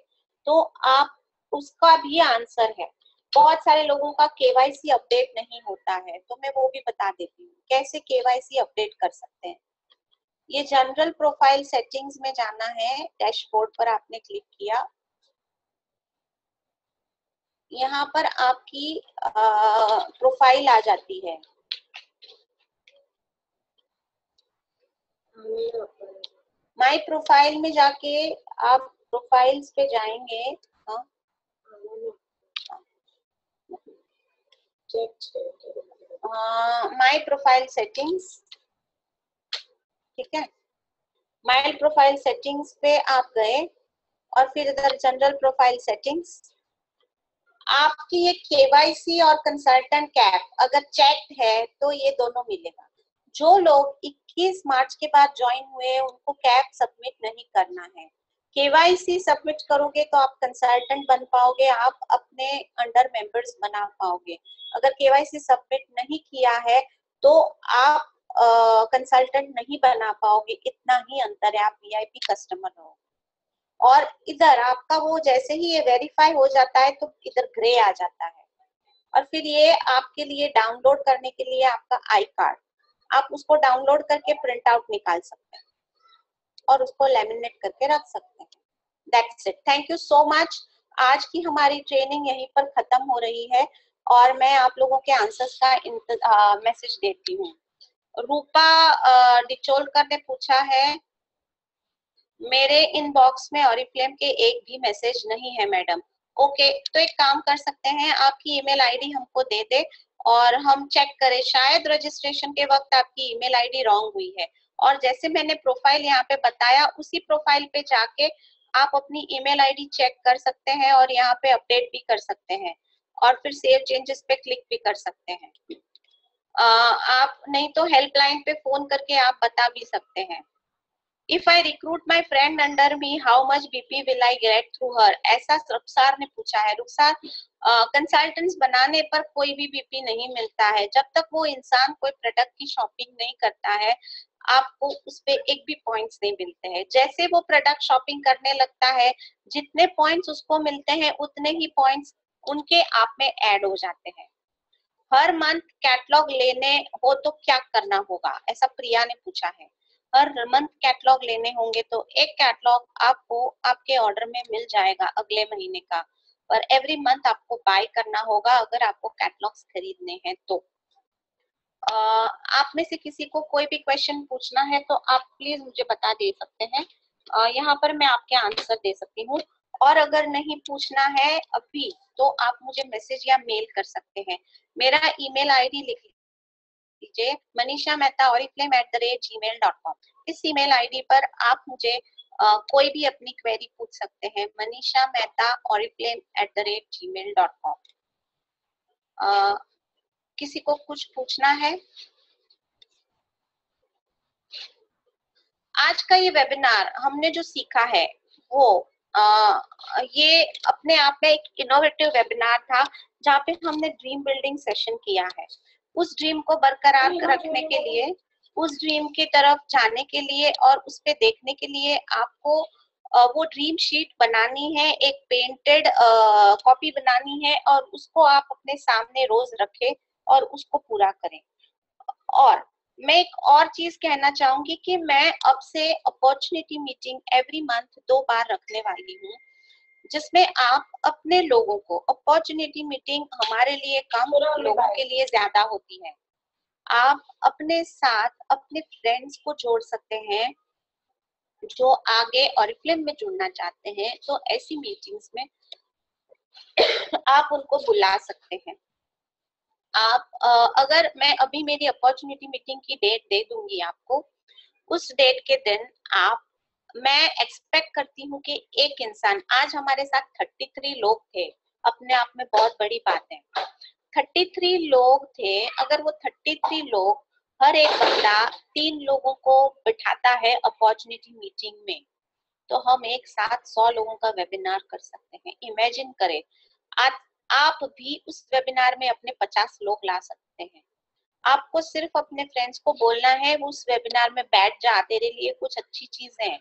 तो आप उसका भी आंसर है। बहुत सारे लोगों का केवाईसी अपडेट नहीं होता है, तो मैं वो भी बता देती हूँ कैसे केवाईसी अपडेट कर सकते हैं। ये जनरल प्रोफाइल सेटिंग्स में जाना है, डैशबोर्ड पर आपने क्लिक किया, यहाँ पर आपकी प्रोफाइल आ जाती है। माय प्रोफाइल में जाके आप प्रोफाइल्स पे जाएंगे। हाँ? माय प्रोफाइल सेटिंग्स, ठीक है, माय प्रोफाइल सेटिंग्स पे आप गए और फिर इधर जनरल प्रोफाइल सेटिंग्स, आपकी ये केवाईसी और कंसल्टेंट कैप अगर चेक है तो ये दोनों मिलेगा। जो लोग 21 मार्च के बाद ज्वाइन हुए उनको कैप सबमिट नहीं करना है। केवाईसी सबमिट करोगे तो आप कंसल्टेंट बन पाओगे, आप अपने अंडर मेंबर्स बना पाओगे। अगर केवाईसी सबमिट नहीं किया है तो आप कंसल्टेंट नहीं बना पाओगे, इतना ही अंतर है, आप वीआईपी कस्टमर हो। और इधर आपका वो जैसे ही ये वेरीफाई हो जाता है तो इधर ग्रे आ जाता है, और फिर ये आपके लिए डाउनलोड करने के लिए आपका आई कार्ड, आप उसको डाउनलोड करके प्रिंट आउट निकाल सकते हैं और उसको लेमिनेट करके रख सकते हैं। That's it, thank you so much. आज की हमारी ट्रेनिंग यहीं पर खत्म हो रही है और मैं आप लोगों के आंसर्स का मैसेज देती हूँ। रूपा डिचोलकर ने पूछा है, मेरे इनबॉक्स में ऑरिफ्लेम के एक भी मैसेज नहीं है मैडम। ओके, तो एक काम कर सकते हैं, आपकी ईमेल आईडी हमको दे दे और हम चेक करें, शायद रजिस्ट्रेशन के वक्त आपकी ईमेल आईडी रॉन्ग हुई है। और जैसे मैंने प्रोफाइल यहाँ पे बताया, उसी प्रोफाइल पे जाके आप अपनी ईमेल आईडी चेक कर सकते हैं और यहाँ पे अपडेट भी कर सकते हैं और फिर सेव चेंजेस पे क्लिक भी कर सकते हैं। आप नहीं तो हेल्पलाइन पे फोन करके आप बता भी सकते हैं। If I recruit my friend under me, how much BP will I get through her? ऐसा रुखसार ने पूछा है। रुखसार, कंसल्टेंट्स बनाने पर कोई भी बीपी नहीं मिलता है। जब तक वो इंसान कोई प्रोडक्ट की शॉपिंग नहीं करता है, आपको उस पे एक भी पॉइंट्स नहीं मिलते हैं। जैसे वो प्रोडक्ट शॉपिंग करने लगता है, जितने पॉइंट्स उसको मिलते हैं उतने ही पॉइंट्स उनके आप में ऐड हो जाते हैं। हर मंथ कैटलॉग लेने हो तो क्या करना होगा, ऐसा प्रिया ने पूछा है। हर मंथ कैटलॉग लेने होंगे तो एक कैटलॉग आपको आपके ऑर्डर में मिल जाएगा अगले महीने का, पर एवरी मंथ आपको बाय करना होगा अगर आपको कैटलॉग्स खरीदने हैं तो। आप में से किसी को कोई भी क्वेश्चन पूछना है तो आप प्लीज मुझे बता दे सकते हैं, यहाँ पर मैं आपके आंसर दे सकती हूँ। और अगर नहीं पूछना है अभी तो आप मुझे मैसेज या मेल कर सकते हैं। मेरा ईमेल आईडी लिख लीजिए, मनीषा मेहता oriflame@gmail.com। इस ईमेल आईडी पर आप मुझे कोई भी अपनी क्वेरी पूछ सकते हैं, मनीषा मेहता oriflame@gmail.com। किसी को कुछ पूछना है? आज का ये वेबिनार हमने जो सीखा है वो ये अपने आप में एक इनोवेटिव वेबिनार था, जहाँ पे हमने ड्रीम बिल्डिंग सेशन किया है। उस ड्रीम को बरकरार रखने के लिए, उस ड्रीम की तरफ जाने के लिए और उस पे देखने के लिए आपको वो ड्रीम शीट बनानी है, एक पेंटेड कॉपी बनानी है और उसको आप अपने सामने रोज रखें और उसको पूरा करें। और मैं एक और चीज कहना चाहूंगी कि मैं अब से अपॉर्चुनिटी मीटिंग एवरी मंथ 2 बार रखने वाली हूँ, जिसमें आप अपने लोगों को, अपॉर्चुनिटी मीटिंग हमारे लिए कम, लोगों के लिए ज्यादा होती है। आप अपने साथ अपने फ्रेंड्स को जोड़ सकते हैं जो आगे ऑरिफ्लेम में जुड़ना चाहते हैं, तो ऐसी मीटिंग्स में आप उनको बुला सकते हैं। आप अगर मैं अभी मेरी अपॉर्चुनिटी मीटिंग की डेट दे दूंगी आपको, उस डेट के दिन आप, मैं एक्सपेक्ट करती हूँ कि एक इंसान, आज हमारे साथ 33 लोग थे, अपने आप में बहुत बड़ी बात है। 33 लोग थे, अगर वो 33 लोग, हर एक बंदा 3 लोगों को बिठाता है अपॉर्चुनिटी मीटिंग में, तो हम एक साथ 100 लोगों का वेबिनार कर सकते हैं। इमेजिन करें, आज आप भी उस वेबिनार में अपने 50 लोग ला सकते हैं। आपको सिर्फ अपने फ्रेंड्स को बोलना है वो उस वेबिनार में बैठ जा, तेरे लिए कुछ अच्छी चीजें हैं,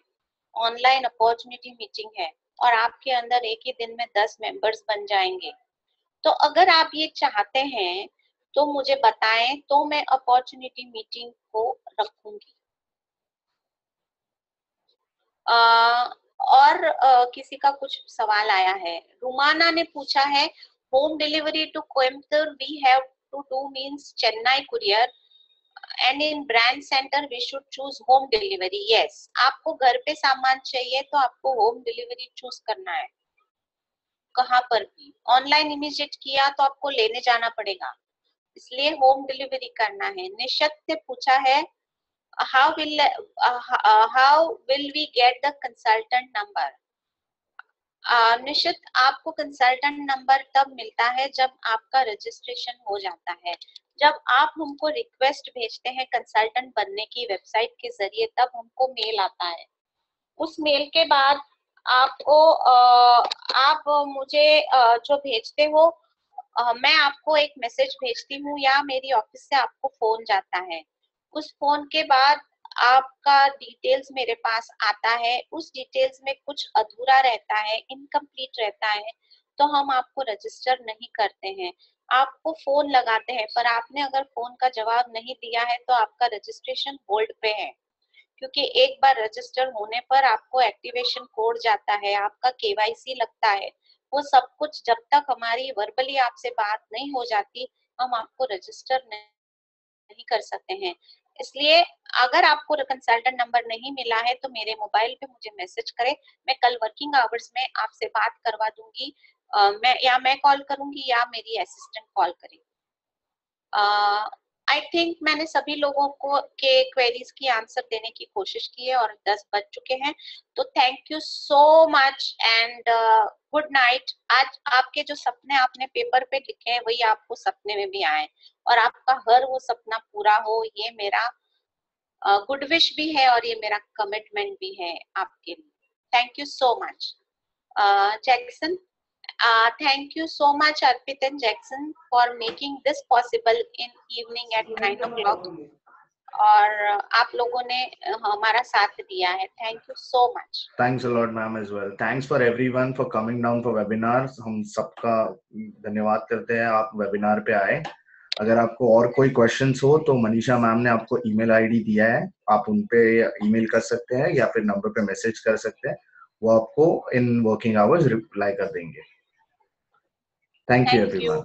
ऑनलाइन अपॉर्चुनिटी मीटिंग है, और आपके अंदर एक ही दिन में 10 मेंबर्स बन जाएंगे। तो अगर आप ये चाहते हैं तो मुझे बताएं, तो मैं अपॉर्चुनिटी मीटिंग को रखूंगी। और किसी का कुछ सवाल आया है, रुमाना ने पूछा है, home delivery to Coimbatore we have to do means Chennai courier and in branch centre we should choose home delivery. Yes, आपको घर पे सामान चाहिए तो आपको होम डिलीवरी चूज करना है। कहाँ पर भी ऑनलाइन इमीडिएट किया तो आपको लेने जाना पड़ेगा, इसलिए होम डिलीवरी करना है। निशत ने पूछा है how will we get the consultant number? निश्चित आपको कंसल्टेंट नंबर तब मिलता है जब आपका रजिस्ट्रेशन हो जाता है। जब आप हमको रिक्वेस्ट भेजते हैं कंसल्टेंट बनने की वेबसाइट के जरिए, तब हमको मेल आता है। उस मेल के बाद आपको आप मुझे जो भेजते हो, मैं आपको एक मैसेज भेजती हूँ या मेरी ऑफिस से आपको फोन जाता है। उस फोन के बाद आपका डिटेल्स मेरे पास आता है। उस डिटेल्स में कुछ अधूरा रहता है, इनकम्प्लीट रहता है, तो हम आपको रजिस्टर नहीं करते हैं। आपको फोन लगाते हैं, पर आपने अगर फोन का जवाब नहीं दिया है तो आपका रजिस्ट्रेशन होल्ड पे है, क्योंकि एक बार रजिस्टर होने पर आपको एक्टिवेशन कोड जाता है, आपका केवाईसी लगता है। वो सब कुछ जब तक हमारी वर्बली आपसे बात नहीं हो जाती, हम आपको रजिस्टर नहीं कर सकते हैं। इसलिए अगर आपको कंसल्टेंट नंबर नहीं मिला है तो मेरे मोबाइल पे मुझे मैसेज करें। मैं कल वर्किंग आवर्स में आपसे बात करवा दूंगी। मैं कॉल करूंगी या मेरी असिस्टेंट कॉल करेगी। आई थिंक मैंने सभी लोगों को के क्वेरीज की आंसर देने की कोशिश की है और 10 बज चुके हैं। तो thank you so much and good night. आज आपके जो सपने आपने पेपर पे लिखे हैं वही आपको सपने में भी आए और आपका हर वो सपना पूरा हो, ये मेरा गुड विश भी है और ये मेरा कमिटमेंट भी है आपके लिए। Thank you so much Jackson. Thank you so much Arpit and Jackson for making this possible in evening at 9 o'clock और आप लोगों ने हमारा साथ दिया है। Thank you so much. Thanks a lot, ma'am, as well. Thanks for everyone for coming down for webinars. हम सबका धन्यवाद करते हैं आप वेबिनार पे आए। अगर आपको और कोई क्वेश्चंस हो तो मनीषा मैम ने आपको ईमेल आईडी दिया है, आप उन पे ईमेल कर सकते हैं या फिर नंबर पे मैसेज कर सकते हैं, वो आपको इन वर्किंग आवर्स रिप्लाई कर देंगे। Thank you everyone.